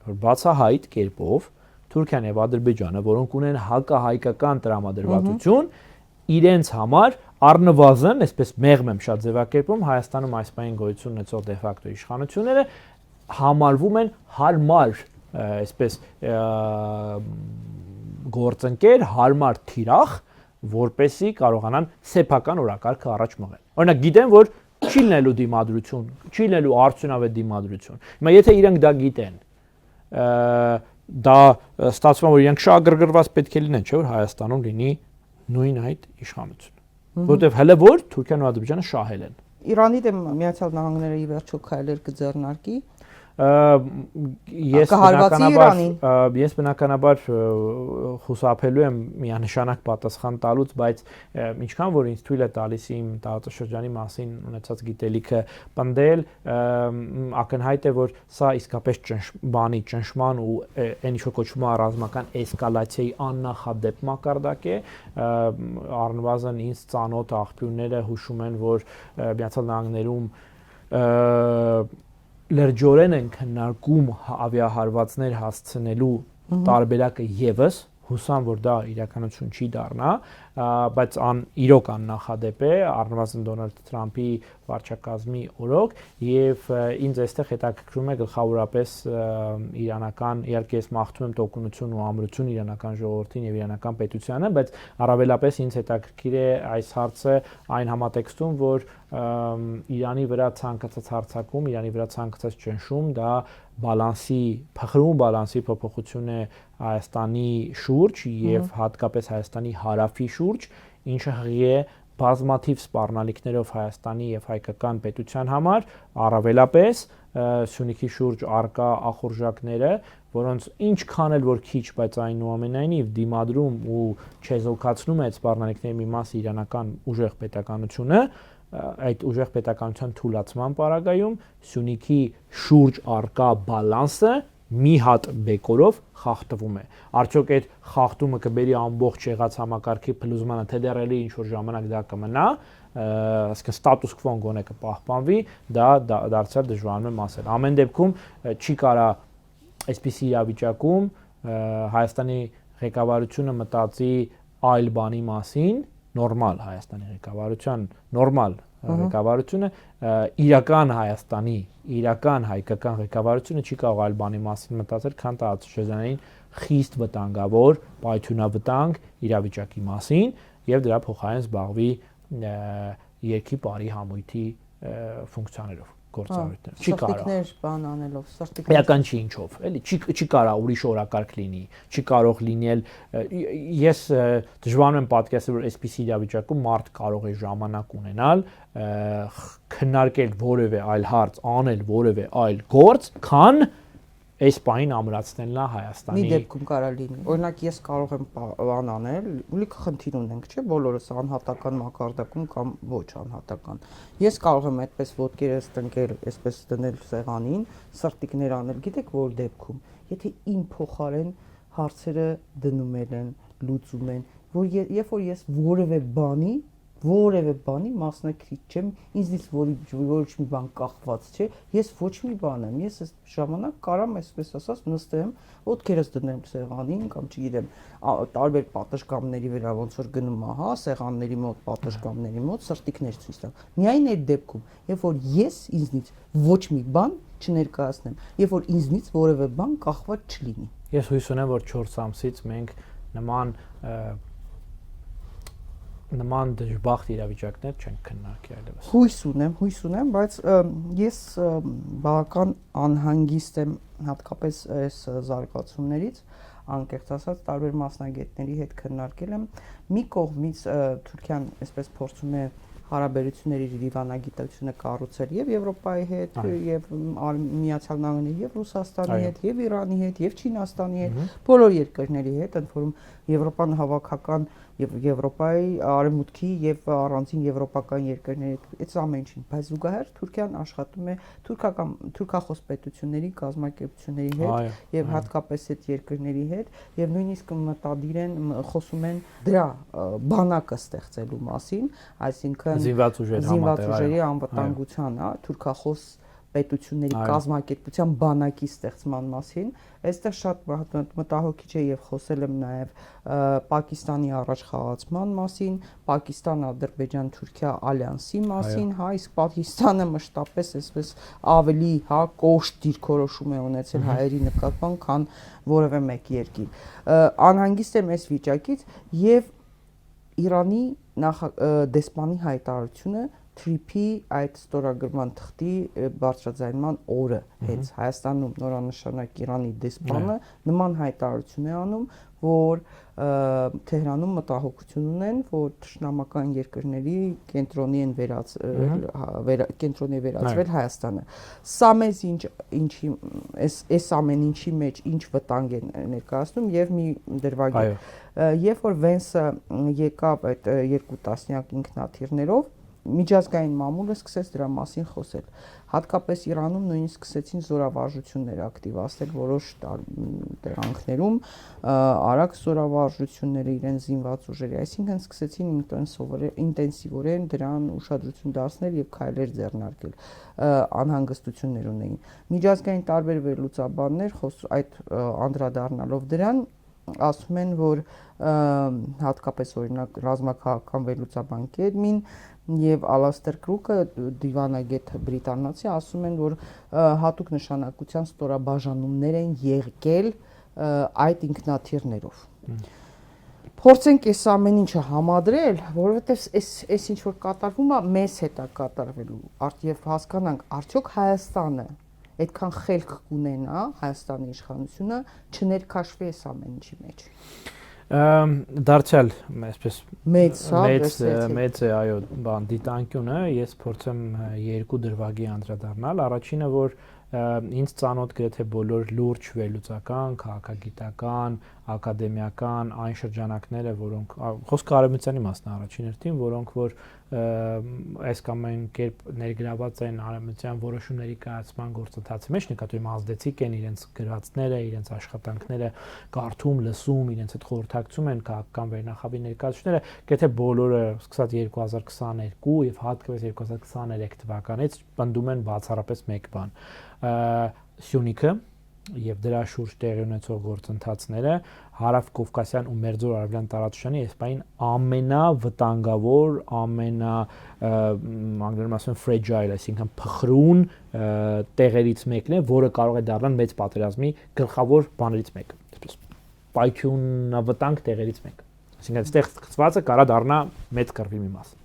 որ բացահայտ կերպով Թուրքիան եւ Ադրբեջանը, որոնք ունեն հակահայկական տրամադրվածություն, իրենց համար առնվազն, այսպես մեղմ եմ շատ ձևակերպում, Հայաստանում այս պահին գոյություն ունեցող դե ֆակտո իշխանությունները համարվում են հարմար այսպես գործընկեր, հարմար թիրախ, որպեսի կարողանան սեփական օրակարգը առաջ մղել։ Օրինակ գիտեն, որ չի լինելու դիմադրություն, չի լինելու արդյունավետ դիմադրություն։ Հիմա եթե իրենք դա գիտեն, դա ստացվում է, որ իրենք շահագրգռված պետք է լինեն, չէ՞ որ Հայաստանում լինի նույն այդ իշխանությունը։ Որտեվ հələ որ Թուրքիան ու Ադրբեջանը շահել են։ Իրանի դեմ Միացյալ Նահանգները ի վերջո քայլեր կձեռնարկի։ Ես բնականաբար խուսափելու եմ միանշանակ պատասխան տալուց, բայց ինչքան որ ինձ թույլ է տալիս իմ տարածաշրջանի մասին ունեցած գիտելիքը պնդել, ակնհայտ է, որ սա իսկապես ճնշման ու այն ինչ որ կոչվում է ռազմական էսկալացիայի աննախադեպ մակարդակ է, առնվազն ինձ ծանոթ աղբյուրները հուշում են, որ Միացյալ Նահանգներում լրջորեն են քննարկում ավիահարվածներ հասցնելու տարբերակը եւս, հուսամ, որ դա իրականություն չի դառնա, բայց իրոք աննախադեպ է, առնվազն Դոնալդ Թրամփի վարչակազմի օրոք եւ ինձ այստեղ հետաքրքրում է գլխավորապես իրանական, իհարկե ես մաղթում եմ տոկունություն ու ամրություն իրանական ժողովրդին եւ իրանական պետությանը, բայց առավելապես ինձ հետաքրքիր է այս հարցը այն համատեքստում, որ Իրանի վրա ցանկացած հարձակում, Իրանի վրա ցանկացած ճնշում դա փխրուն բալանսի փոփոխություն է Հայաստանի շուրջ եւ հատկապես Հայաստանի հարավի շուրջ, ինչը հղի է բազմաթիվ սպառնալիքներով Հայաստանի եւ հայկական պետության համար, առավելապես Սյունիքի շուրջ արկա ախորժակները, որոնց ինչքան էլ որ քիչ, բայց այնուամենայնիվ դիմադրում ու չեզոքացնում է այդ սպառնալիքների մի մասը իրանական ուժեղ պետականությունը, այդ ուժեղ պետականության թուլացման պարագայում Սյունիքի շուրջ արկա բալանսը մի հատ բեկորով խախտվում է։ Արդյոք այդ խախտումը կբերի ամբողջ եղած համակարգի փլուզմանը, թե դեռ էլի ինչ որ ժամանակ դա կմնա, այսինքն ստատուս քվոն գոնե կպահպանվի, դա դարձյալ դժվարանում է ասել։ Ամեն դեպքում չի կարա այսպիսի իրավիճակում Հայաստանի ղեկավարությունը մտածի այլ բանի մասին, նորմալ Հայաստանի ղեկավարության, նորմալ ղեկավարությունը իրական Հայաստանի, իրական հայկական ղեկավարությունը չի կարող այլ բանի մասին մտածել, քան տարածաշրջանային խիստ վտանգավոր, պայթյունավտանգ իրավիճակի մասին եւ դրա փոխարեն զբաղվի երկի բարի համույթի ֆունկցիաներով, գործառույթներով։ Չի կարող։ Սրտիկներ բան անելով, սրտիկներ։ Էական չի ինչով, էլի, չի կարա ուրիշ օրակարգ լինի, չի կարող լինել, ես դժվարում եմ պատկերացնել, որ այսպիսի իրավիճակում մարդ կարող է ժամանակ ունենալ, քննարկել որևէ այլ հարց, անել որևէ այլ գործ, քան այս պահին ամրացնելն է Հայաստանի։ Մի դեպքում կարա լինի։ Օրինակ ես կարող եմ բան անել, լիքը խնդիր ունենք, չէ՞, բոլորս անհատական մակարդակում կամ ոչ անհատական։ Ես կարող եմ այդպես ոտքերս տնկել, այսպես դնել սեղանին, սրտիկներ անել, գիտեք որ դեպքում, եթե իմ փոխարեն հարցերը դնում են, լուծում են, որ երբ որ ես որևէ բանի մասնակից չեմ, ինձնից ոչ մի բան կախված չէ, ես ոչ մի բան եմ, ես այս ժամանակ կարամ այսպես ասած նստեմ, ոտքերս դնեմ սեղանին կամ չգիտեմ, տարբեր պատշգամբների վրա ոնց որ գնում է, հա, սեղանների մոտ, պատշգամբների մոտ սրտիկներ ցույց տամ։ Միայն այդ դեպքում, երբ որ ես ինձնից ոչ մի բան չներկայացնեմ, երբ որ ինձնից որևէ բան կախված չլինի։ Ես հույս ունեմ, որ 4 ամսից մենք նման դժբախտ իրավիճակներ չենք քննարկի այլևս։ Հույս ունեմ, բայց ես բավական անհանգիստ եմ հատկապես այս զարգացումներից, անկեղծ ասած տարբեր մասնագետների հետ քննարկել եմ։ Մի կողմից Թուրքիան այսպես փորձում է հարաբերությունների դիվանագիտությունը կառուցել եւ Եվրոպայի հետ, եւ Միացյալ Նահանգների, եւ Ռուսաստանի հետ, եւ Իրանի հետ, եւ Չինաստանի հետ, բոլոր երկրների հետ, ընդ որում Եվրոպան հավաքական եւ Եվրոպայի արևմուտքի եւ առանձին եվրոպական երկրների հետ, այս ամեն ինչին, բայց զուգահեռ Թուրքիան աշխատում է թուրքախոս պետությունների կազմակերպությունների հետ եւ հատկապես այդ երկրների հետ եւ նույնիսկ մտադիր են խոսում են դրա բանակը ստեղծելու մասին, այսինքն զինված ուժերի անվտանգության, հա, թուրքախոս պետությունների կազմակերպության բանակի ստեղծման մասին, այստեղ շատ մտահոգիչ է եւ խոսել եմ նաեւ Պակիստանի առաջխաղացման մասին, Պակիստան-Ադրբեջան-Թուրքիա ալյանսի մասին, հա, իսկ Պակիստանը մշտապես այսպես ավելի, հա, կոշտ դիրքորոշում է ունեցել հայերի նկատմամբ, քան որևէ մեկ երկիր։ Անհանգիստ եմ այս վիճակից եւ Իրանի դեսպանի հայտարարությունը Թրիփի այդ ստորագրման թղթի բարձրաձայնման օրը հենց Հայաստանում նորանշանակ Իրանի դեսպանը նման հայտարարություն է անում, որ Թեհրանում մտահոգություն ունեն, որ թշնամական երկրների կենտրոնի են վերածվել Հայաստանը։ Սա մեզ այս ամեն ինչի մեջ ինչ վտանգ է ներկայացնում եւ մի դրվագի։ Երբ որ Վենսը եկավ այդ 2 տասնյակ ինքնաթիռներով, միջազգային մամուլը սկսեց դրա մասին խոսել։ Հատկապես Իրանում նույնիսկ սկսեցին զորավարժություններ ակտիվացնել որոշ տեղանքներում, արագ զորավարժությունները իրեն զինված ուժերի, այսինքն սկսեցին ինտենսիվորեն դրան ուշադրություն դարձնել եւ քայլեր ձեռնարկել, անհանգստություններ ունեին։ Միջազգային տարբեր վերլուծաբաններ այդ անդրադառնալով դրան ասում են, որ հատկապես օրինակ ռազմաքաղաքական վերլուծաբան Կերմին եւ Ալաստեր Կրուկը դիվանագետ բրիտանացի ասում են, որ հատուկ նշանակության ստորաբաժանումներ են եղել այդ ինքնաթիռներով։ Փորձենք այս ամեն ինչը համադրել, որովհետեւ այս ինչ որ կատարվում է, մեզ հետ է կատարվելու, եւ հասկանանք, արդյոք Հայաստանը այդքան խելք կունենա, Հայաստանի իշխանությունը չներքաշվի այս ամեն ինչի մեջ։ Դարձյալ այսպես մեծ է, այո, բան դիտանկյունը, ես փորձեմ երկու դրվագի անդրադառնալ։ Առաջինը, որ ինձ ծանոթ գրեթե բոլոր լուրջ վերլուծական, քաղաքագիտական, ակադեմիական այն շրջանակները, որոնք խոսքը արևմտյանի մասն առաջին հերթին, որոնք որ այս կամ այն կերպ ներգրաված են արևմտյան որոշումների կայացման գործընթացի մեջ, նկատի ազդեցիկ են իրենց գրվածները, իրենց աշխատանքները կարդում, լսում, իրենց հետ խորհրդակցում են քաղաքական վերնախավի ներկայացուցիչները, գեթե բոլորը սկսած 2022 եւ հատկապես 2023 թվականից պնդում են բացառապես մեկ բան. Սյունիքը եւ դրա շուրջ տեղի ունեցող գործընթացները հարավ-կովկասյան ու Մերձոր արևելյան տարածաշրջանի այսպայն ամենավտանգավոր, անգլերեն ասում են fragile, այսինքն փխրուն տեղերից մեկն է, որը կարող է դառնալ մեծ պատերազմի գլխավոր բաներից մեկը, այսպես պայթյունավտանգ տեղերից մեկը։ Այսինքն այստեղ սկսվածը կարա դառնա մեծ կռվի մի մաս։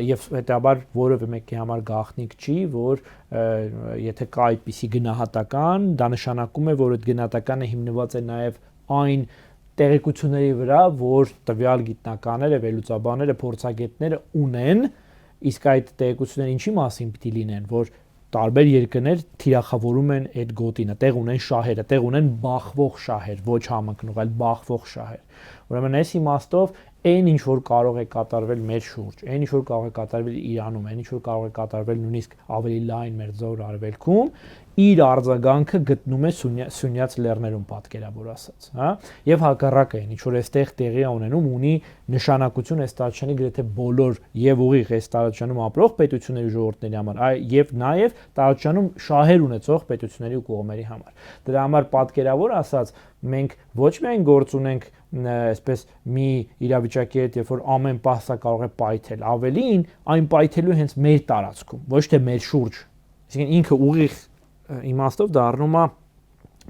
Եվ հետաբար որևէ մեկի համար գաղտնիք չի, որ եթե կա այդպիսի գնահատական, դա նշանակում է, որ այդ գնահատականը հիմնված է նաև այն տեղեկությունների վրա, որ տվյալ գիտնականները, վերլուծաբանները, փորձագետները ունեն, իսկ այդ տեղեկությունները ինչի մասին պիտի լինեն, որ տարբեր երկրներ թիրախավորում են այդ գոտինը, տեղ ունեն շահերը, տեղ ունեն բախվող շահեր, ոչ համընկնող, այլ բախվող շահեր։ Ուրեմն այս իմաստով այն ինչ որ կարող է կատարվել մեր շուրջ, այն ինչ որ կարող է կատարվել Իրանում, այն ինչ որ կարող է կատարվել նույնիսկ ավելի լայն Մերձավոր Արևելքում, իր արձագանքը գտնում է Սյունյաց լեռներում, պատկերավոր ասած, հա, եւ հակառակը այն ինչ որ այստեղ տեղի է ունենում, ունի նշանակություն այս տարածաշրջանի գրեթե բոլոր եւ ուղիղ այս տարածաշրջանում ապրող պետությունների ժողովուրդների համար, եւ նաեւ տարածաշրջանում շահեր ունեցող պետությունների ու կողմերի համար։ Դրա համար պատկերավոր ասած մենք ոչ միայն գործ ունենք այսպես մի իրավիճակի հետ, երբ որ ամեն պահ սա կարող է պայթել, ավելին այն պայթելու հենց մեր տարածքում, ոչ թե մեր շուրջ։ Այսինքն ինքը ուղիղ իմաստով դառնում է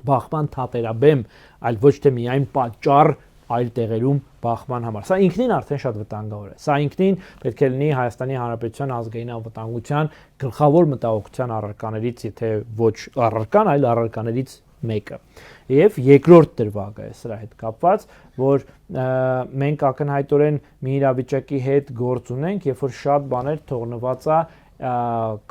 բախման թափերաբեմ, այլ ոչ թե միայն պատճառ այլ տեղերում բախման համար։ Սա ինքնին արդեն շատ վտանգավոր է։ Սա ինքնին պետք է լինի Հայաստանի Հանրապետության ազգային անվտանգության գլխավոր մտահոգության առարկաներից, եթե ոչ առարկան, այլ առարկաներից մեկը։ Եվ երկրորդ դրվագը է սրա հետ կապված, որ մենք ակնհայտորեն մի իրավիճակի հետ գործ ունենք, երբ որ շատ բաներ թողնված է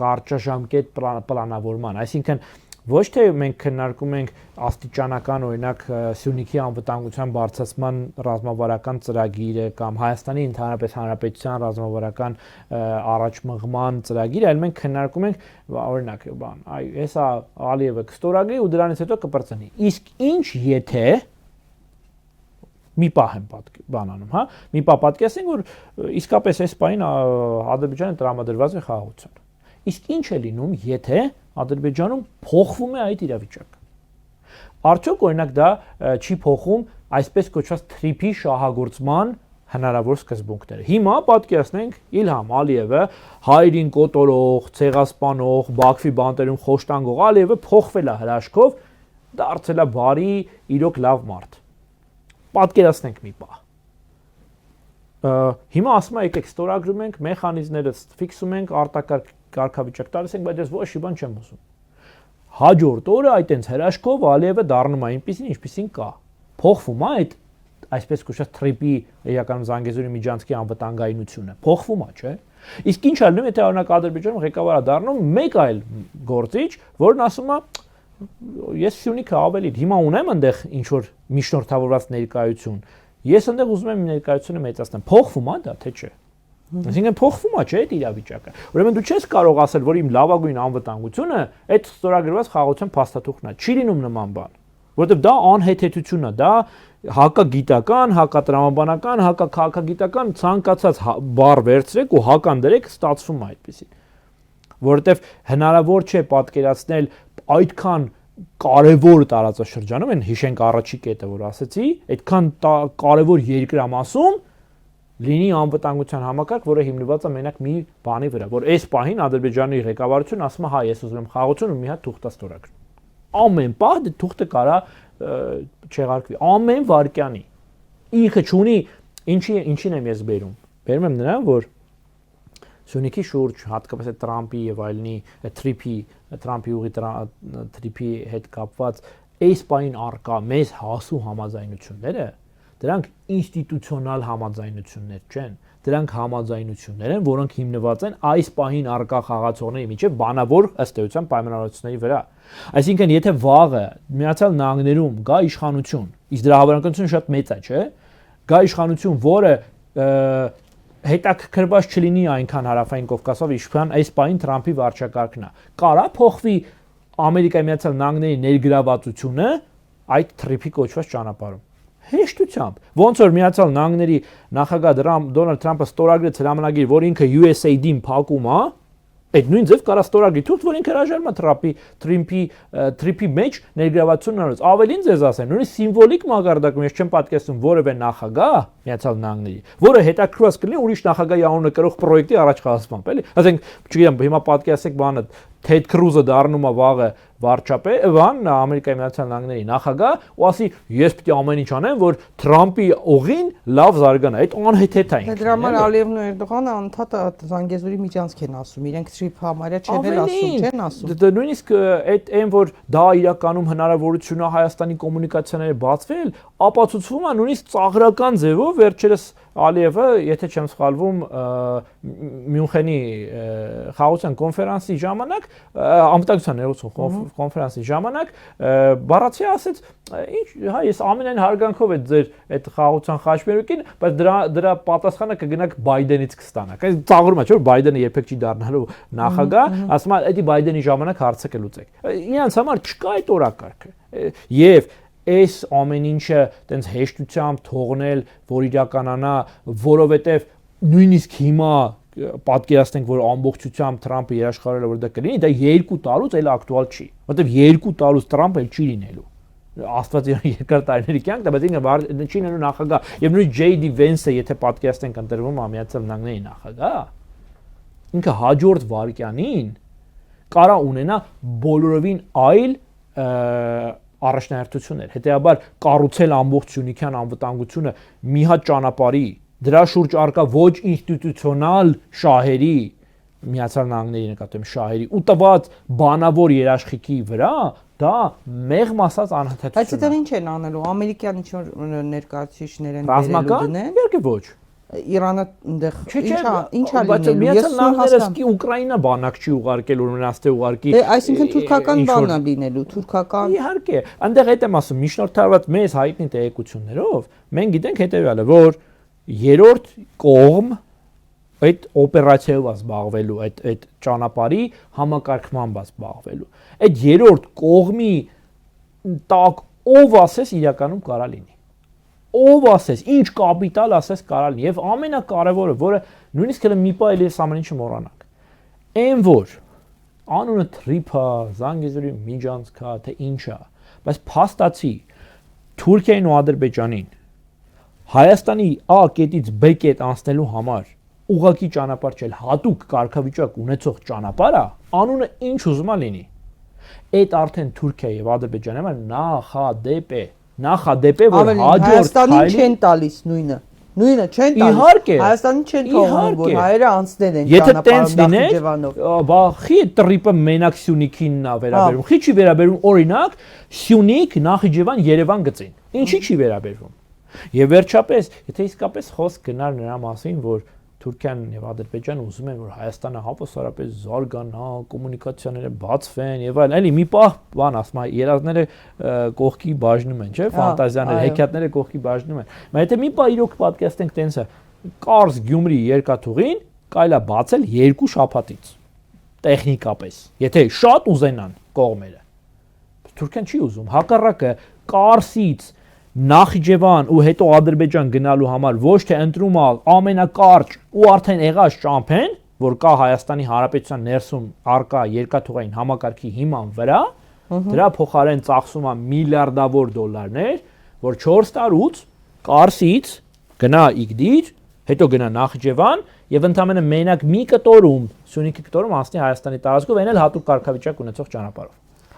կարճաժամկետ պլանավորման, այսինքն ոչ թե մենք քննարկում ենք աստիճանական օրինակ Սյունիքի անվտանգության բարձրացման ռազմավարական ծրագիրը կամ Հայաստանի ընդհանրապես հանրապետության ռազմավարական առաջմղման ծրագիրը, այլ մենք քննարկում ենք օրինակ բան, հեսա Ալիևը կստորագրի ու դրանից հետո կպրծնի։ Իսկ ինչ եթե մի պահ եմ բանանում, հա, մի պահ պատկերացնենք, որ իսկապես այս պահին Ադրբեջանը տրամադրված է խաղաղության։ Իսկ ինչ է լինում, եթե Ադրբեջանում փոխվում է այդ իրավիճակը։ Արդյոք օրինակ դա չի փոխում այսպես կոչված թրիփի շահագործման հնարավոր սկզբունքները։ Հիմա պատկերացնենք Իլհամ Ալիևը, հայրին կոտորող, ցեղասպանող, Բաքվի բանտերում խոշտանգող Ալիևը փոխվել է հրաշքով, դարձել է բարի, իրոք լավ մարդ։ Պատկերացնենք մի պահ։ Հիմա ասում է եկեք ստորագրում ենք, մեխանիզմները ֆիքսում ենք, արտակարգ կարգավիճակ տալիս ենք, բայց ես ոչ մի բան չեմ ուզում։ Հաջորդ օրը այդ այնց հրաշքով Ալիևը դառնում է այնպեսին, ինչպեսին կա։ Փոխվում է այդ այսպես կոչված թրիպի իրականում Զանգեզուրի միջանցքի անվտանգայնությունը։ Փոխվում է, չէ՞։ Իսկ ինչ ալնում, եթե օրինակ Ադրբեջանում ղեկավարը դառնում մեկ այլ գործիչ, որն ասում է ես Սյունիքը ավելի հիմա ունեմ այնտեղ ինչ որ միջնորդավորված ներկայություն։ Ես այնտեղ ուզում եմ ներկայությունը մեծացնել։ Փոխվում է դա, թե չէ։ Այսինքն փոխվում է, չէ՞, այդ իրավիճակը։ Ուրեմն դու չես կարող ասել, որ իմ լավագույն անվտանգությունը այդ ստորագրված խաղաղության փաստաթուղթն է։ Չի լինում նման բան, որովհետև դա անհեթեթություն է, դա հակագիտական, հակատրամաբանական, հակաքաղաքագիտական ցանկացած բառ վերցրեք ու հական դրեք, ստացվում է այդպեսին։ Որովհետև հնարավոր չէ պատկերացնել այդքան կարևոր տարածաշրջանում են հիշենք առաջի կետը որ ասեցի, այդքան կարևոր երկրամասում լինի անվտանգության համակարգ, որը հիմնված է մենակ մի բանի վրա, որ այս պահին Ադրբեջանի ղեկավարությունը ասում է, հա, ես ուզում եմ խաղաղություն ու մի հատ թուղթ ստորագրում։ Ամեն պահ դե թուղթը կարա չեղարկվի, ամեն վայրկյանի։ Ինքը չունի, ինչին եմ ես բերում։ Բերում եմ նրան, որ Սյունիքի շուրջ, հատկապես այդ Տրամպի եւ այլնի Տրամպի ուղի տրիփի հետ կապված այս պահին արկա մեծ հասու համաձայնությունները, դրանք ինստիտուցիոնալ համաձայնություններ չեն, դրանք համաձայնություններ են, որոնք հիմնված են այս պահին արկա խաղացողների միջև բանավոր ըստ էության պայմանավորվածությունների վրա։ Այսինքն, եթե վաղը Միացյալ Նահանգներում գա իշխանություն, իսկ դրա հավանականությունը շատ մեծ է, չէ՞, գա իշխանություն, որը հետաքրքրված չլինի այնքան հարավային Կովկասով, ինչքան այս պահին Տրամպի վարչակարգն է։ Կարա փոխվի Ամերիկայի Միացյալ Նահանգների ներգրավվածությունը այդ թրիփի կոչված ճանապարհում։ Հեշտությամբ։ Ոնց որ Միացյալ Նահանգների նախագահ Դոնալդ Թրամփը ստորագրեց հրամանագիր, որ ինքը USAID-ին փակում է, այդ նույն ձև կարա ստորագրի թուղթ, որ ինքը հրաժարվում է Տրամփի մեջ ներգրավվածություն ունենալուց։ Ավելին ձեզ ասեմ, նույնիսկ սիմվոլիկ մակարդակում ես չեմ պատկերացնում որևէ նախագահ Միացյալ Նահանգների, որը հետաքրքրված կլինի ուրիշ նախագահի անունը կրող պրոյեկտի առաջխաղացմամբ, էլի։ Ասենք, չգիտեմ, հիմա պատկերացեք բանը Թեդ Քրուզը դառնում է վաղը վարչապետ, Ամերիկայի Միացյալ Նահանգների նախագահ, ու ասի, ես պետք է ամեն ինչ անեմ, որ Թրամփի օղին լավ զարգանա։ Այդ անհեթեթ է։ Դրա համար Ալիևն ու Էրդողանը անդադար Զանգեզուրի միջանցք են ասում, իրենք թրիփ համարյա չեն էլ ասում, չեն ասում։ Նույնիսկ այդ այն որ դա իրականում հնարավորություն է Հայաստանի կոմունիկացիաները բացվել, ապացուցվում է նույնիսկ ծաղրական ձևով վերջերս Ալիևը, եթե չեմ սխալվում, Մյունխենի խաղաղության կոնֆերանսի ժամանակ, անվտանգության ներողություն կոնֆերանսի ժամանակ բառացի ասեց, ինչ, հա, ես ամենայն հարգանքով եմ ձեր այդ խաղաղության խաչմերուկին, բայց դրա պատասխանը կգնաք Բայդենից կստանաք։ Այս ծաղրում է, չէ՞ որ Բայդենը երբեք չի դառնալու նախագահ, ասում է, «Էդի Բայդենի ժամանակ հարցը կլուծեք»։ Իրանց համար չկա այդ օրակարգը։ Եվ այս ամեն ինչը տենց հեշտությամբ թողնել, որ իրականանա, որովհետև նույնիսկ հիմա պատկերացնենք, որ ամբողջությամբ Թրամփը երաշխավորել է, որ դա կլինի, դա 2 տարուց էլ ակտուալ չի, որովհետև 2 տարուց Թրամփը էլ չի լինելու։ Աստված իրան երկար տարիների կյանք, դա բայց ինքը չի լինելու նախագահ։ Եվ նույնիսկ J.D. Vance-ը, եթե պատկերացնենք, ընտրվում է Միացյալ Նահանգների նախագահ, ինքը հաջորդ վայրկյանին կարա ունենա բոլորովին այլ առաջնահերթություններ, հետեւաբար կառուցել ամբողջ Սյունիքյան անվտանգությունը մի հատ ճանապարհի, դրա շուրջ արկա ոչ ինստիտուցիոնալ շահերի, Միացյալ Նահանգների նկատմամբ շահերի ու տված բանավոր երաշխիքի վրա, դա մեղմ ասած անհեթեթություն է։ Բայց այդտեղ ինչ են անելու, ամերիկյան ինչ-որ ներկայացուցիչներ են բերելու դնեն։ Իհարկե ոչ։ Իրանը այնտեղ ինչա բայց Միացյալ Նահանգները Ուկրաինա բանակ չի ուղարկել, որ նրանց ուղարկի։ Այսինքն թուրքական բան է լինելու, թուրքական։ Իհարկե, այնտեղ այդ եմ ասում, միջնորդարված մեծ հայտնի տեղեկություններով, մենք գիտենք հետեւյալը, որ երրորդ կողմ այդ օպերացիայով զբաղվելու, այդ ճանապարհի համակարգմամբ զբաղվելու։ Այդ երրորդ կողմի տակ ով ասես իրականում կարա լինի։ Ով ասես, ինչ կապիտալ ասես կարա լինի, եւ ամենակարևորը, որը նույնիսկ հենց մի պահ էլի այս ամեն ինչը մոռանանք։ Այն որ անունը Թրիփա, Զանգեզուրի միջանցքա, թե ինչա, բայց փաստացի Թուրքիային ու Ադրբեջանին Հայաստանի A կետից B կետ անցնելու համար ուղղակի ճանապարհ չէ, հատուկ կարգավիճակ ունեցող ճանապարհը, անունը ինչ ուզում է լինի։ Այդ արդեն Թուրքիա եւ Ադրբեջանի համար նախադեպ է, որ հաջորդ Հայաստանին չեն տալիս նույնը չեն տալիս։ Իհարկե, Հայաստանին չեն թողնում, որ հայերը անցնեն են ճանապարհը Նախիջևանով։ Բա խի Տրիպը մենակ Սյունիքին է վերաբերում։ Խի չի վերաբերում օրինակ Սյունիք, Նախիջևան, Երևան գծին։ Ինչի չի վերաբերվում։ Եվ վերջապես, եթե իսկապես խոսք գնար նրա մասին, որ Թուրքիան եւ Ադրբեջանը ուզում են, որ Հայաստանը հավասարապես զարգանա, կոմունիկացիաները բացվեն եւ այլն, էլի մի պահ բան ասում է, երազները կողքի բաժնում են, չէ՞, ֆանտազիաները, հեքիաթները կողքի բաժնում են։ Բայց եթե մի պահ իրոք պատկերացնենք տենսը, Կարս Գյումրի երկաթուղին կարելի է բացել 2 շաբաթից տեխնիկապես, եթե շատ ուզենան կողմերը։ Թուրքիան չի ուզում, հակառակը Կարսից Նախիջևան ու հետո Ադրբեջան գնալու համար ոչ թե ընտրում ամենակարճ ու արդեն եղած ճամփեն, որ կա Հայաստանի Հանրապետության ներսում արկա երկաթուղային համակարգի հիման վրա, դրա փոխարեն ծախսում է միլիարդավոր դոլարներ, որ 4 տարուց Կարսից գնա Իգդիր, հետո գնա Նախիջևան եւ ընդամենը մենակ մի կտորում, Սյունիքի կտորում անցնի Հայաստանի տարածքով, այն էլ հատուկ կարգավիճակ ունեցող ճանապարհով։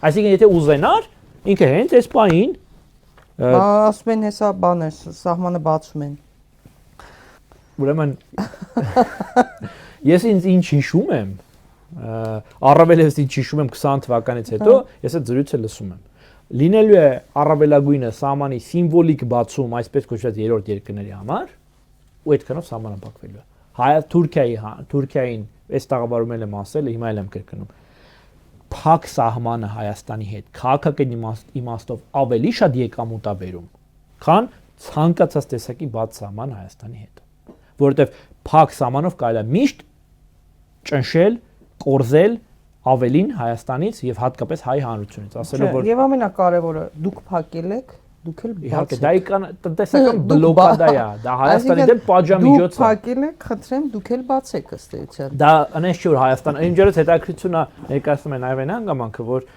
Այսինքն եթե ուզենար, ինքը հենց այս պահին ասում են հեսա բաներ, սահմանը բացում են։ Ուրեմն ես ինձ ինչ հիշում եմ, առավել ես ինչ հիշում եմ 20 թվականից հետո, ես այդ զրույցը լսում եմ։ Լինելու է առավելագույնը սահմանի սիմվոլիկ բացում, այսպես կոչված երրորդ երկրների համար, ու այդքանով սահմանը փակվելու է։ Թուրքիային այս տաղավարում եմ ասել, հիմա էլ եմ կրկնում։ Փակ սահմանը Հայաստանի հետ քաղաքական իմաստով ավելի շատ եկամուտ է բերում, քան ցանկացած տեսակի բաց սահման Հայաստանի հետ։ Որովհետև փակ սահմանով կարելի է միշտ ճնշել, կորզել ավելին Հայաստանից եւ հատկապես հայ հանրությունից, ասելով որ եւ ամենակարևորը դուք փակել եք, դուք էլ իհարկե դա տնտեսական բլոկադա է, դա Հայաստանի դեմ պատժամիջոց է։ Դուք փակել եք, խնդրեմ, դուք էլ բացեք ըստ էության։ Դա անես չէ որ Հայաստանը ինժերից հետաքրքրությունը ներկայացնում են այլ հանգամանքը, որ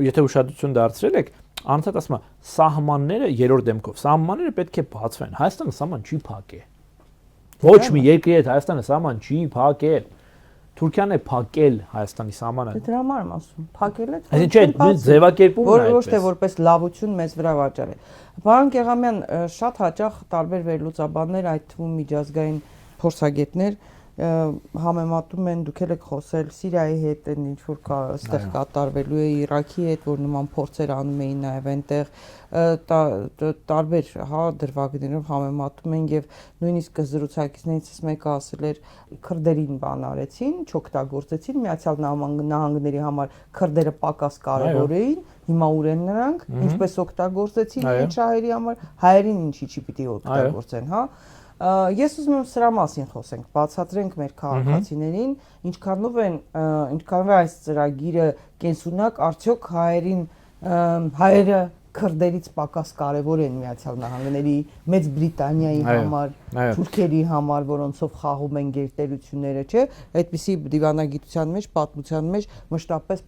եթե ուշադրություն դարձրել եք, անցած ասում է սահմանները երրորդ դեմքով, սահմանները պետք է բացվեն։ Հայաստանը սահման չի փակել։ Ոչ մի երկրի հետ Հայաստանը սահման չի փակել։ Թուրքիան է փակել Հայաստանի սահմանը։ Դրա համար եմ ասում, փակել եք։ Այսինքն չէ, ձևակերպումն է այդպես։ Ոչ թե որպես լավություն մեզ վրա վաճառել։ Պարոն Գեղամյան, շատ հաճախ տարբեր վերլուծաբաններ, այդ թվում միջազգային փորձագետներ համեմատում են, դուք եք խոսել Սիրիայի հետ, ինչ որ այստեղ կատարվելու է Իրաքի հետ, որ նման փորձեր անում էին նաև այնտեղ տարբեր դրվագներով համեմատում են եւ նույնիսկ զրուցակիցներից մեկը ասել էր քրդերին բան արեցին, չօգտագործեցին Միացյալ Նահանգների համար քրդերը պակաս կարևոր էին, հիմա ուր են նրանք, ինչպես օգտագործեցին այդ շահերի համար, հայերին ինչի չի պիտի օգտագործեն, հա։ Ես ուզում եմ սրա մասին խոսենք, բացատրենք մեր քաղաքացիներին, ինչքանով է այս ծրագիրը կենսունակ, արդյոք հայերը քրդերից պակաս կարևոր են Միացյալ Նահանգների, Մեծ Բրիտանիայի համար, թուրքերի համար, որոնցով խաղում են գերտերությունները, չէ՞, այդպիսի դիվանագիտության մեջ, պատմության մեջ մշտապես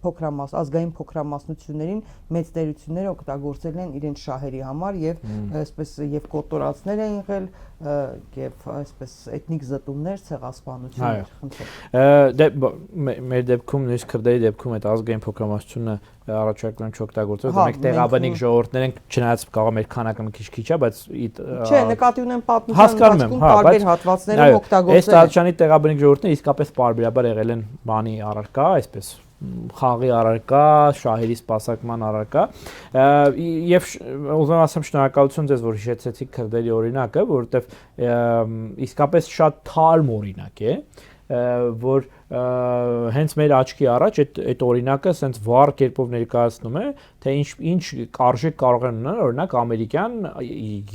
ազգային փոքրամասնություններին մեծ տերությունները օգտագործել են իրենց շահերի համար եւ այսպես եւ կոտորածներ են եղել եւ այսպես էթնիկ զտումներ, ցեղասպանություններ, Դե մեր դեպքում նույնիսկ քրդերի դեպքում այդ ազգային փոքրամասնությունը առաջարկում չօգտագործել, մենք տեղաբնիկ ժողովուրդներ ենք, չնայած կարող մեր քանակը մի քիչ է, բայց չէ, նկատի ունեմ պատմության ընթացքում տարբեր հատվածներում օգտագործել։ Այս տարածաշրջանի տեղաբնիկ ժողովուրդները իսկապես պարբերաբար եղել են բանի առարկա, այսպես խաղի առարկա, շահերի սպասարկման առարկա եւ ուզում ասեմ շնորհակալություն ձեզ, որ հիշեցիք քրդերի օրինակը, որովհետեւ իսկապես շատ թարմ օրինակ է, որ հենց մեր աչքի առաջ այդ օրինակը սենց վառ կերպով ներկայացնում է, թե ինչ կարժեք կարող են ունենալ օրինակ ամերիկյան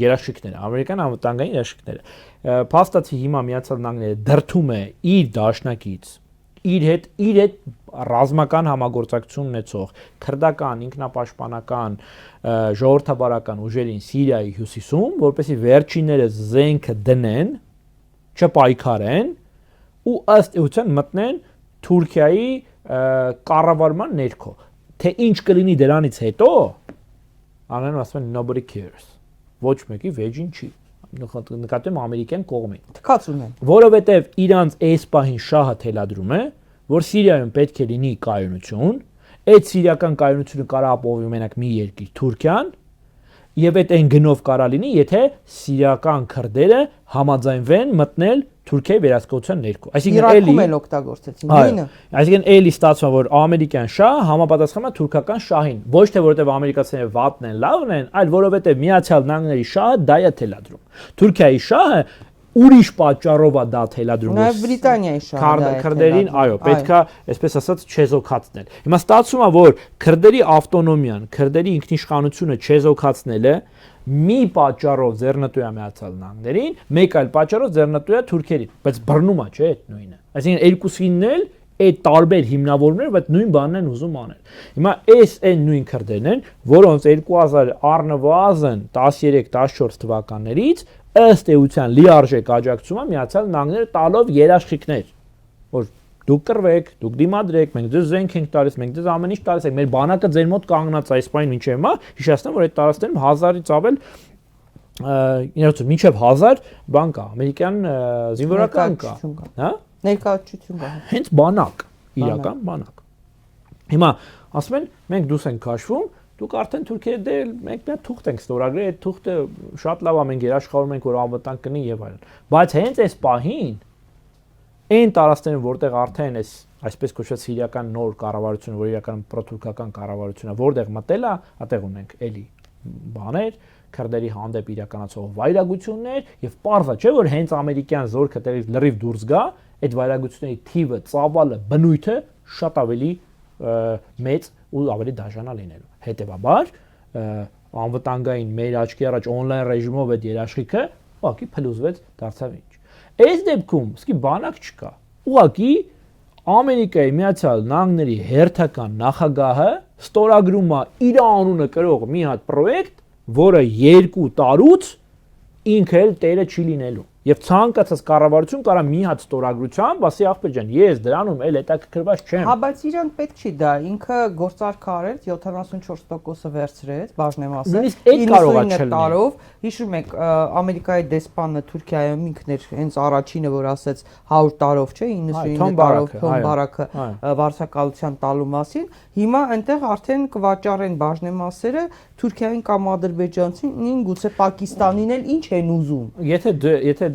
երաշխիքները, ամերիկյան անվտանգային երաշխիքները։ Փաստացի հիմա Միացյալ Նահանգները դրթում է իր դաշնակից իր հետ ռազմական համագործակցություն ունեցող քրդական, ինքնապաշտպանական, ժողովրդավարական ուժերին Սիրիայի հյուսիսում, որպեսզի վերջինները զենքը դնեն, չպայքարեն ու ըստ էության մտնեն Թուրքիայի կառավարման ներքո։ Թե ինչ կլինի դրանից հետո, անեն ասում են nobody cares։ Ոչ մեկի վեճին չի։ Նկատում ամերիկյան կողմին։ Թքած ունեն։ Որովհետև իրանց այս պահին շահը թելադրում է, որ Սիրիայում պետք է լինի կայունություն, այդ սիրիական կայունությունը կարող ապահովի մենակ մի երկիր Թուրքիան, եւ այդ այն գնով կարող լինի, եթե սիրիական քրդերը համաձայնվեն մտնել Թուրքիայի վերահսկողության ներքո։ Այսինքն էլի օգտագործեցին նույնը։ Այսինքն էլի ստացվում որ ամերիկյան շահը համապատասխանում է թուրքական շահին, ոչ թե որովհետև ամերիկացիները վատն են, լավն են, այլ որովհետև Միացյալ Նահանգների շահը դա է թելադրում։ Թուրքիայի շահը ուրիշ պատճառով է դա թելադրում։ Նաև Բրիտանիայի շահը քրդերին, այո, պետքա, այսպես ասած, չեզոքացնել։ Հիմա ստացվում է, որ քրդերի ավտոնոմիան, քրդերի ինքնիշխանությունը չեզոքացնելը մի պատճառով ձեռնտու է Միացյալ Նահանգներին, մեկ այլ պատճառով ձեռնտու է թուրքերին, բայց բռնում է, չէ՞, այդ նույնը։ Այսինքն երկուսին էլ այդ տարբեր հիմնավորումներ, բայց նույն բանն են ուզում անել։ Հիմա այն նույն քրդերն են, որոնց 2000 առնվազն 13-14 թվականներից ըստ էության լիարժեք աջակցում է Միացյալ Նահանգները տալով երաշխիքներ, որ դուք կռվեք, դուք դիմադրեք, մենք ձեզ զենք ենք տալիս, մենք ձեզ ամեն ինչ տալիս ենք, մեր բանակը ձեր մոտ կանգնած այս բանը ինչի՞ է, հիշեցնեմ, որ այդ տարածքներում 1000-ից ավել մինչև 1000 բան կա, ամերիկյան զինվորական կա, հա? Ներկայացություն կա։ Հենց բանակ, իրական բանակ։ Հիմա ասում են, մենք դուս ենք քաշվում, դուք արդեն Թուրքիայի դեր մենք մի հատ թուղթ ենք ստորագրել, այդ թուղթը շատ լավ է, մենք երաշխավորում ենք, որ անվտանգ կնի եւ այլն։ Բայց հենց այս պահին այն տարածքներում, որտեղ արդեն այս այսպես կոչված սիրիական նոր կառավարությունը, որ իրական պրոթուրքական կառավարությունն է, որտեղ մտել է, այդտեղ ունենք էլի բաներ, քրդերի հանդեպ իրականացող վայրագություններ եւ պարզ է, չէ՞ որ հենց ամերիկյան զորքը տեղից լրիվ դուրս գա, այդ վայրագությունների թիվը, ծավալը, բնույթը շատ ավելի մեծ ու ավելի դաժանա լինելու։ Հետևաբար անվտանգային մեր աչքի առաջ on-line ռեժիմով այդ երաշխիքը ուղղակի փլուզվեց, դարձավ ինչ։ Այս դեպքում սկի բանակ չկա։ Ուղղակի Ամերիկայի Միացյալ Նահանգների հերթական նախագահը ստորագրում է իր անունը կրող մի հատ պրոյեկտ, որը 2 տարուց ինքը էլ տերը չի լինելու։ Եվ ցանկացած կառավարություն կարա մի հատ ստորագրությամբ, ասի ախպեր ջան, ես դրանում էլ հետաքրքրված չեմ։ Հա, բայց իրան պետք չի դա, ինքը գործարք արեց, 74%-ը վերցրեց, բաժնեմ ասել, 99 տարով, հիշում եք, Ամերիկայի դեսպանը Թուրքիայում ինքն էր հենց առաջինը, որ ասեց 100 տարով, չէ, 99 տարով Թոմ Բարաքը վարձակալության տալու մասին, հիմա այնտեղ արդեն կվաճառեն բաժնեմասերը Թուրքիային կամ Ադրբեջանցին, գուցե Պակիստանին էլ ինչ են ուզում։ Եթե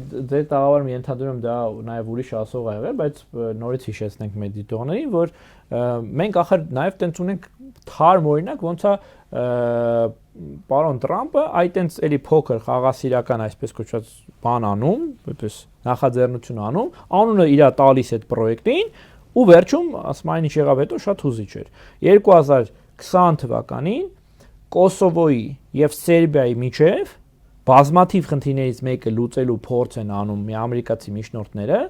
դե տաղավարում ենթադրում դա նաև ուրիշ ասող ա եղել, բայց նորից հիշեցնենք մեր դիտողներին, որ մենք ախր նաև տենց ունենք թարմ օրինակ, ոնց է պարոն Տրամպը այդ տենց էլի փոքր խաղաղասիրական այսպես կոչված բան անում, այդպես նախաձեռնություն անում, անունը իր տալիս այդ պրոյեկտին ու վերջում ասում այն ինչ եղավ հետո շատ հուզիչ էր։ 2020 թվականին Կոսովոյի եւ Սերբիայի միջև բազմաթիվ խնդիրներից մեկը լուծելու փորձ են անում մի ամերիկացի միջնորդները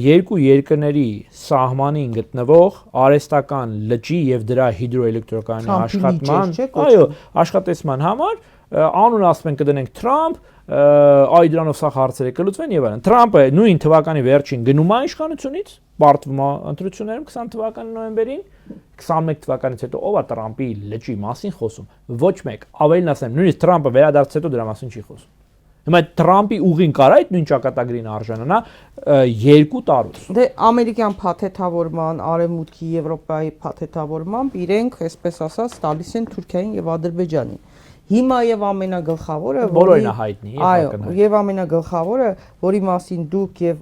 երկու երկրների սահմանին գտնվող արհեստական լճի եւ դրա հիդրոէլեկտրակայանի աշխատման, այո, աշխատեցման համար անուն ասում են կդնենք Թրամփ, այ դրանով սա հարցերը կլուծվեն եւ այլն։ Թրամփը նույն թվականի վերջին գնում է իշխանությունից, պարտվում է ընտրություններում 20 թվականի նոյեմբերին, 21 թվականից հետո ով է Տրամփի լճի մասին խոսում։ Ոչ մեկ, ավելին ասեմ, նույնիսկ Տրամփը վերադարձ հետո դրա մասին չի խոսում։ Հիմա Տրամփի ուղին կարա այդ նույն ճակատագրին արժանանա 2 տարուց։ Դե ամերիկյան փաթեթավորման, արևմուտքի, Եվրոպայի փաթեթավորմամբ իրենք, այսպես ասած, տալիս են Թուրքիային եւ Ադրբեջանին։ Հիմա եւ ամենագլխավորը, բոլորին է հայտնի, այո, եւ ամենագլխավորը, որի մասին դուք եւ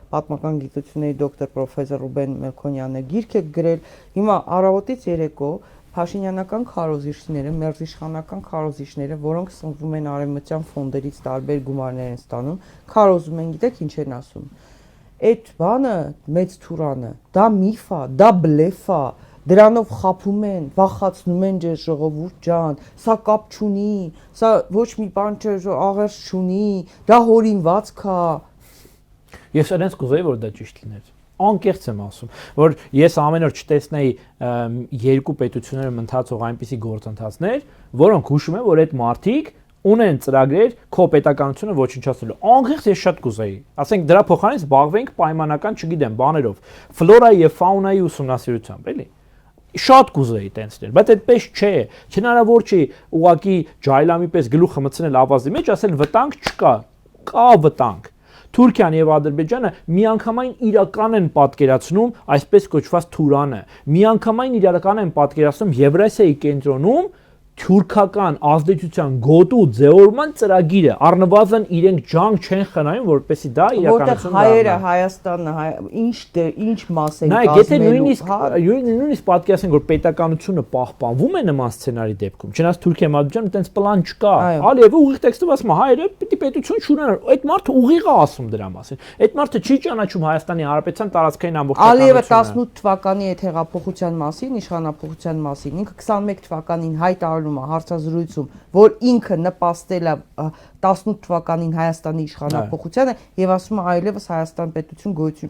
պատմական գիտությունների դոկտոր պրոֆեսոր Ռուբեն Մելքոնյանը գիրք եք գրել, հիմա առավոտից երեկո Փաշինյանական քարոզիչները, մերձիշխանական քարոզիչները, որոնք սնվում են արևմտյան ֆոնդերից տարբեր գումարներ են ստանում, քարոզում են, գիտեք ինչ են ասում։ Այդ բանը մեծ թուրանը, դա միֆ է, դա բլեֆ է, դրանով խափում են, վախացնում են ջեր ժողովուրդ ջան, սա կապ չունի, սա ոչ մի բան աղերս չունի, դա հորինվածք է։ Ես այնպես կուզեի, որ դա ճիշտ լիներ։ Անկեղծ եմ ասում, որ ես ամեն օր չտեսնեի երկու պետություններում ընթացող այնպիսի գործընթացներ, որոնք հուշում են, որ այդ մարդիկ ունեն ծրագրեր քո պետականությունը ոչնչացնելու։ Անկեղծ ես շատ կուզեի։ Ասենք դրա փոխարեն զբաղվենք պայմանական, չգիտեմ, բաներով, ֆլորայի եւ ֆաունայի ուսումնասիրությամբ, էլի։ Շատ կուզեի տենցներ, բայց այդպես չէ։ Հնարավոր չի ուղակի ջայլամի պես գլուխը մտցնել ավազի մեջ, ասել վտանգ չկա։ Կա վտանգ։ Թուրքիան եւ Ադրբեջանը միանգամայն իրական են պատկերացնում այսպես կոչված Թուրանը։ Միանգամայն իրական են պատկերացնում Եվրասիայի կենտրոնում թուրքական ազդեցության գոտու ձևորման ծրագիրը, առնվազն իրենք ջանք չեն խնայում, որպեսզի դա իրականություն դառնա։ Որտեղ հայերը, Հայաստանը, ինչ մաս են կազմելու։ Եթե նույնիսկ պատկերացնենք, որ պետականությունը պահպանվում է նման սցենարի դեպքում, չնայած Թուրքիա մատչան այտենց պլան չկա, Ալիևը ուղիղ տեքստով ասում է, հայերը պիտի պետություն չունենան։ Այդ մարդը ուղիղ է ասում դրա մասին։ Այդ մարդը չի ճանաչում Հայաստանի Հանրապետության տարածքային ամբողջականությունը։ Ալիևը 18 թվականի այդ հեղափոխության մասին, իշխանապողության մասին, ինքը 21 թվականին հայտարարում է հարցազրույցում, որ ինքը նպաստել է 18 թվականին Հայաստանի իշխանապողությանը եւ ասում է այլևս Հայաստան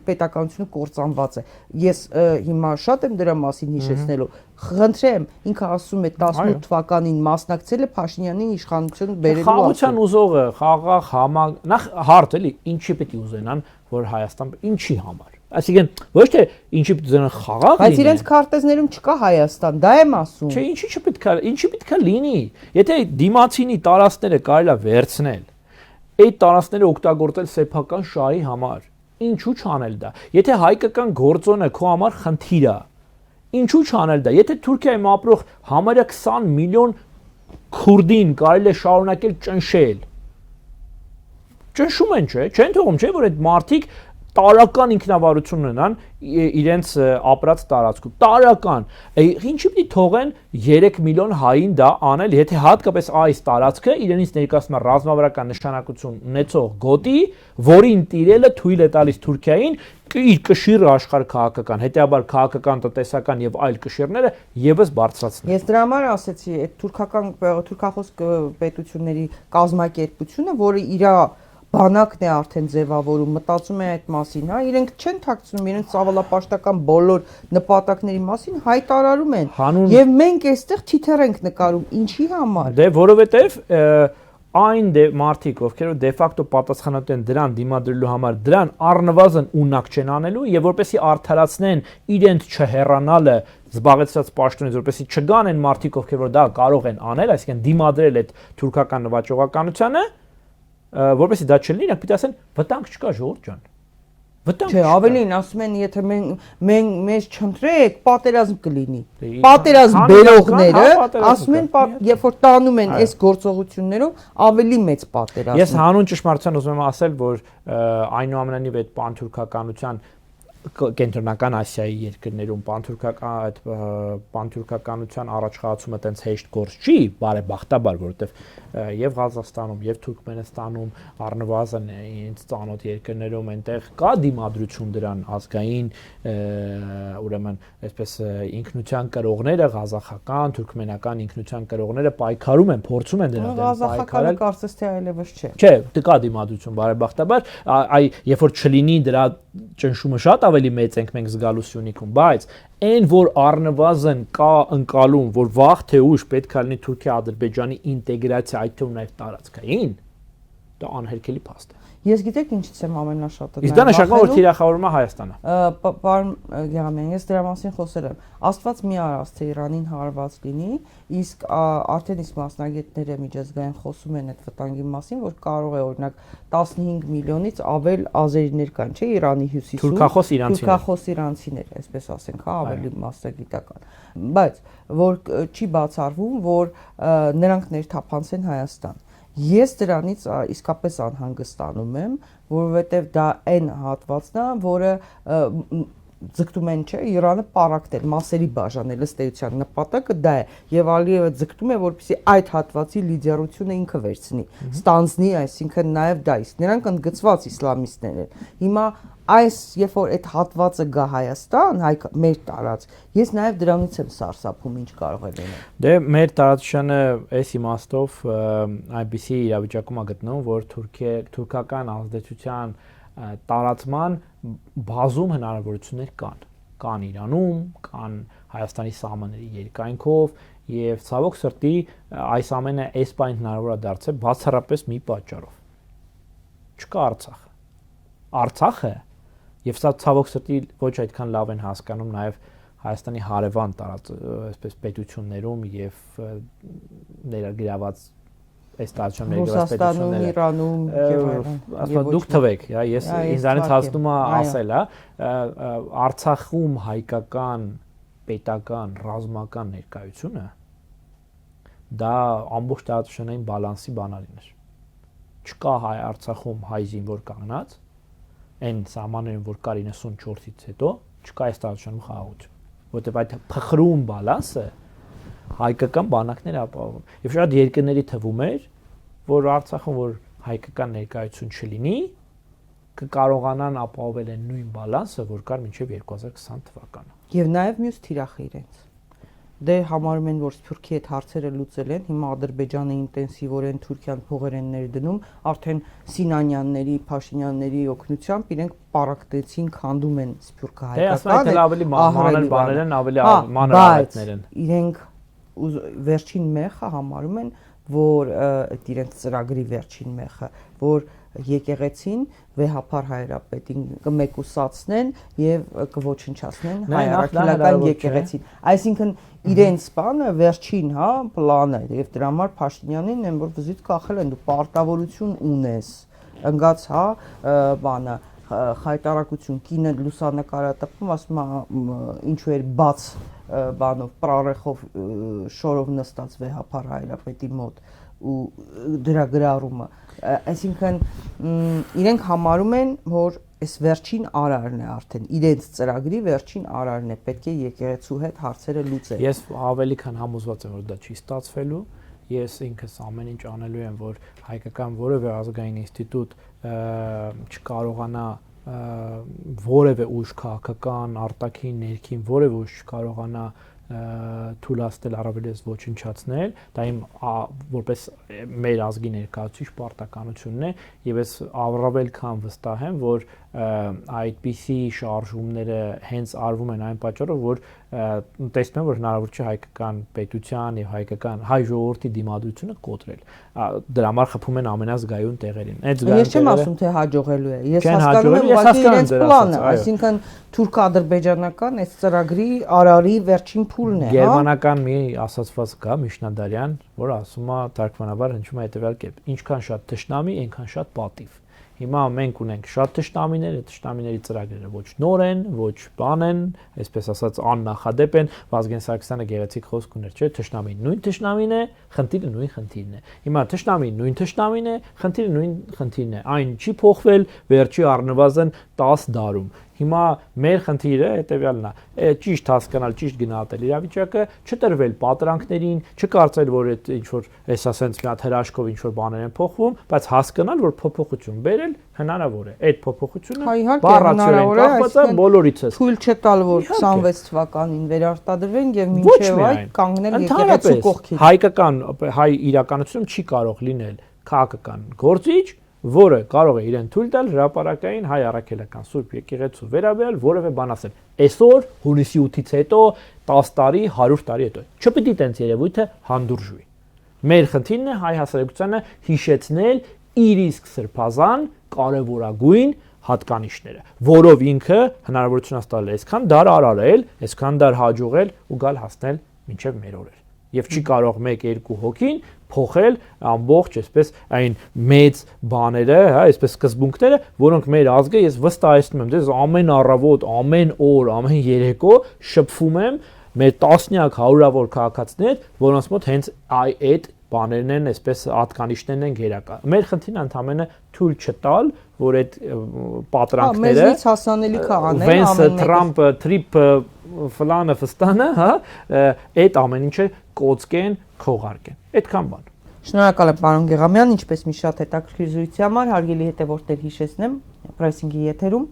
պետականությունը կործանված է։ Ես հիմա շատ եմ դրա մասին հիշեցնելու։ Խնդրեմ, ինքը ասում է 18 թվականին մասնակցել է Փաշինյանին իշխանություն բերելու խաղաղության ուզողը, խաղաղ նախ հարց էլի, ինչի պետք է ուզենան, որ Հայաստան ինչի համար։ Այսինքն ոչ թե ինչի պետք է խաղաղ լինի։ Բայց իրենց քարտեզներում չկա Հայաստան, դա եմ ասում։ Չէ, ինչի պետք է լինի։ Եթե դիմացինի տարածքները կարելի է վերցնել, այդ տարածքները օգտագործել սեփական շահի համար, ինչու չանել դա։ Եթե հայկական գործոնը քո համար խնդիր է, ինչու չանել դա։ Եթե Թուրքիայում ապրող համարյա 20 միլիոն քուրդին կարելի է շարունակել ճնշել։ Ճնշում են, չէ՞, չեն թողում, չէ՞, որ այդ մարդիկ տարական ինքնավարություն ունենան իրենց ապրած տարածքում։ Տարական։ Ինչի՞ պիտի թողեն 3 միլիոն հային դա անել, եթե հատկապես այս տարածքը իրենից ներկայացնում է ռազմավարական նշանակություն ունեցող գոտի, որին տիրելը թույլ է տալիս Թուրքիային իր կշիռը աշխարհ քաղաքական, հետեւաբար քաղաքական, տնտեսական եւ այլ կշիռները եւս բարձրացնել։ Ես դրա համար ասեցի, այդ թուրքախոս պետությունների կազմակերպությունը, որը իր բանակն է արդեն ձևավորում, մտածում է այդ մասին, հա, իրենք չեն թաքցնում իրենց ցավալապաշտական բոլոր նպատակների մասին, հայտարարում են։ Եվ մենք այստեղ թիթեռ ենք նկարում, ինչի համար։ Դե որովհետեւ այն մարդիկ, ովքեր դե ֆակտո պատասխանատու են դրան դիմադրելու համար, դրան առնվազն ունակ չեն անելու եւ որպեսի արդարացնեն իրենց չհեռանալը զբաղեցրած պաշտոնից, որպեսի չգան են մարդիկ, ովքեր որ դա կարող են անել, այսինքն դիմադրել այդ թուրքական նվաճողականությանը, որպեսի դա չլինի, իրենք պիտի ասեն վտանգ չկա, ժողովուրդ ջան։ Վտանգ չէ, ավելին ասում են, եթե մենք մեզ չընտրեք, պատերազմ կլինի։ Պատերազմ բերողները ասում են, երբ որ տանում են այս գործողություններով, ավելի մեծ պատերազմ։ Ես հանուն ճշմարտության ուզում եմ ասել, որ այնուամենայնիվ այդ պանթուրքականության կենտրոնական Ասիայի երկրներում պանթուրքականության առաջխաղացումը տենց հեշտ գործ չի, բարեբախտաբար, որովհետև եւ Ղազախստանում, եւ Թուրքմենստանում, առնվազն ինձ ծանոթ երկրներում այնտեղ կա դիմադրություն դրան ազգային, ուրեմն, այսպես ինքնության կրողները, ղազախական, թուրքմենական ինքնության կրողները պայքարում են, փորձում են դրանց Ղազախականը կարծես թե այլևս չէ։ Չէ, կա դիմադրություն, բարեբախտաբար, երբ որ չլինի դրա ճնշումը շատ ավելի մեծ ենք մենք զգալու Սյունիքում, բայց այն որ առնվազն կա ընկալում, որ վաղ թե ուշ պետք է լինի Թուրքիա-Ադրբեջանի ինտեգրացիա, այդ թվում նաև տարածքային, դա անհերքելի փաստ է։ Ես գիտեք ինչից եմ ամենաշատը։ Իսկ դա նշանակում է որ թիրախավորվում է Հայաստանը։ Պարոն Գեղամյան, ես դրա մասին խոսել եմ։ Աստված մի արած թե Իրանին հարված լինի, իսկ արդեն իսկ մասնագետները միջազգային խոսում են այդ վտանգի մասին, որ կարող է օրինակ 15 միլիոնից ավել ազերիներ կան, չէ՞, Իրանի հյուսիսում։ Թուրքախոս իրանցիներ, այսպես ասենք, հա, ավելի մասնագիտական։ Բայց որ չի բացառվում, որ նրանք ներթափանցեն Հայաստան։ Ես դրանից իսկապես անհանգստանում եմ, որովհետև դա այն հատվածն է, որը ձգտում են, չէ, Իրանը պարակտել, մասերի բաժանել, ըստ էության նպատակը դա է, եւ Ալիևը ձգտում է, որպեսզի այդ հատվածի լիդերությունը ինքը վերցնի, ստանձնի, այսինքն նաեւ դա իսկ նրանք ընդգծված իսլամիստներ են։ Հիմա այս երբ որ այդ հատվածը գա Հայաստան, մեր տարած, ես նաև դրանից եմ սարսափում, ինչ կարող է լինել։ Դե մեր տարածաշրջանը այս իմաստով այնպիսի իրավիճակում է գտնվում, որ թուրքական ազդեցության տարածման բազում հնարավորություններ կան Իրանում, կան Հայաստանի սահմանների երկայնքով եւ ցավոք սրտի այս ամենը այս բան հնարավոր է դարձել բացառապես մի պատճառով։ Չկա Արցախը։ Արցախը եւ սա ցավոք սրտի ոչ այդքան լավ են հասկանում նաեւ Հայաստանի հարևան տարած այսպես պետություններում եւ ներգրաված այս տարածքում ներգրաված պետությունները Իրանում եւ դուք թվեք, հա, ես ինձանից հասնում է ասել, հա, Արցախում հայկական պետական ռազմական ներկայությունը դա ամբողջ տարածաշրջանային բալանսի բանալին էր։ Չկա հայ Արցախում հայ զինվոր կանգնած այն սահմաններում, որ կար 94-ից հետո, չկա այս տարածաշրջանում խաղաղություն, որտեղ այդ փխրուն բալանսը հայկական բանակները ապահովում։ Եվ շատ երկրների թվում էր, որ Արցախում որ հայկական ներկայություն չլինի, կկարողանան ապահովել այն նույն բալանսը, որ կար մինչև 2020 թվականը։ Եվ նաև մյուս թիրախը իրենց։ Դե համարում են, որ Թուրքիի այդ հարցերը լուծել են, հիմա Ադրբեջանը ինտենսիվորեն Թուրքիան փողեր են ներդնում, արդեն Սինանյանների, Փաշինյանների օգնությամբ իրենք պարակտեցին, քանդում են Սփյուռքը հայկական։ Դե ասում են ավելի մանր բաներ են, ավելի մանր արարքներ են։ Իրենք վերջին մեխը համարում են, որ այդ իրենց ծրագրի վերջին մեխը, որ եկեղեցին վեհապար հայրապետին կմեկուսացնեն եւ կոչնչացնեն հայ առաքելական եկեղեցին։ Այսինքն իրենց բանը վերջին, հա, պլանը եւ դրա համար Փաշինյանին են որ վզից կախել են դու պարտավորություն ունես, ընկած, հա, բանը խայտարակություն կինը լուսանկարատպում ասում ինչու էր բաց բանով պրարեխով շորով նստած վեհապար հայրապետի մոտ ու դրա գրառումը այսինքն իրենք համարում են որ այս վերջին արարն է արդեն իրենց ծրագրի վերջին արարն է պետք է եկեղեցու հետ հարցերը լուծել ես ավելի քան համոզված եմ որ դա չի ստացվելու ես ինքս ամեն ինչ անելու եմ որ հայկական որևէ ազգային ինստիտուտ չկարողանա որևէ ուժ քաղաքական արտաքին ներքին որևէ ուժ չկարողանա թույլատնել առավելից ոչնչացնել, դա իմ որպես մեր ազգի ներկայացուցիչ պարտականությունն է եւ ես առավել քան վստահ եմ, որ այդպիսի շարժումները հենց արվում են այն պատճառով, որ տեսնում եմ, որ հնարավոր չէ հայկական պետության եւ հայկական հայ ժողովրդի դիմադրությունը կոտրել։ Դրա համար խփում են ամենազգայուն տեղերին։ Ես չեմ ասում թե հաջողելու է։ Ես հասկանում եմ, որ իրենց պլանը, այսինքն թուրք-ադրբեջանական այս ծրագրի արարի վերջին փուլն է, հա։ Գերմանական մի ասացված կա Միշնադարյան, որ ասում է թարգմանաբար հնչում է հետեւյալ կերպ. ինչքան շատ թշնամի, այնքան շատ պատիվ։ Հիմա մենք ունենք շատ թշնամիներ, այդ թշնամիների ծրագրերը ոչ նոր են, ոչ բան են, այսպես ասած աննախադեպ են, Վազգեն Սարգսյանը գեղեցիկ խոսք ուներ, չէ՞, թշնամին նույն թշնամին է, խնդիրը նույն խնդիրն է։ Հիմա թշնամին նույն թշնամին է, խնդիրը նույն խնդիրն է։ Այն չի փոխվել վերջի առնվազն 10 դարում։ Հիմա մեր խնդիրը հետեւյալն է, ճիշտ հասկանալ, ճիշտ գնահատել իրավիճակը, չտրվել պատրանքներին, չկարծել, որ այդ ինչ որ էս ասենց մի հատ հրաշքով ինչ որ բաներ են փոխվում, բայց հասկանալ, որ փոփոխություն բերել հնարավոր է։ Այդ փոփոխությունը բառացիորեն կախված է բոլորիցս։ Թույլ չտալ, որ 26 թվականին վերարտադրվեն եւ մինչեւ այդ կանգնել եկեղեցու կողքին։ Հայկական հայ իրականությունում չի կարող լինել քաղաքական գործիչ որը կարող է իրեն թույլ տալ հրապարակային հայ առաքելական Սուրբ եկեղեցու վերաբերյալ որևէ բան ասել։ Այսօր հունիսի 8-ից հետո 10 տարի, 100 տարի հետո չպիտի տենց երևույթը հանդուրժվի։ Մեր խնդիրն է հայ հասարակությանը հիշեցնել իր իսկ սրբազան կարևորագույն հատկանիշները, որով ինքը հնարավորություն ստացել է այսքան դար արարել, այսքան դար հաջողել ու գալ հասնել մինչև մեր օրեր։ Եվ չի կարող 1-2 հոգին փոխել ամբողջ այսպես այն մեծ բաները, հա, այսպես սկզբունքները, որոնք մեր ազգը ես վստահեցնում եմ, դες ամեն առավոտ, ամեն օր, ամեն երեկո շփվում եմ մեր տասնյակ հարյուրավոր քաղաքացիներ, որոնց մոտ հենց այդ բաներն են, այսպես հատկանիշներն են գերակա։ Մեր խնդիրն ընդհանրապես թույլ չտալ, որ այդ պատրանքները մեզնից հասանելիք անել Վենսը, Թրամփը, Տրիպը, ֆլանը, ֆստանը, հա, այդ ամեն ինչը կոծկեն, քողարկեն։ Այդքան բան։ Շնորհակալ եմ պարոն Գեղամյան, ինչպես մի շատ հետաքրքիր զրույցի համար, հարգելի հետևորդներ հիշեցնեմ, պրեսինգի եթերում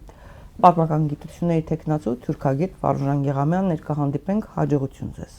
պատմական գիտությունների տեխնացու թուրքագետ Վարուժան Գեղամյան ներկա հանդիպենք, հաջողություն ձեզ։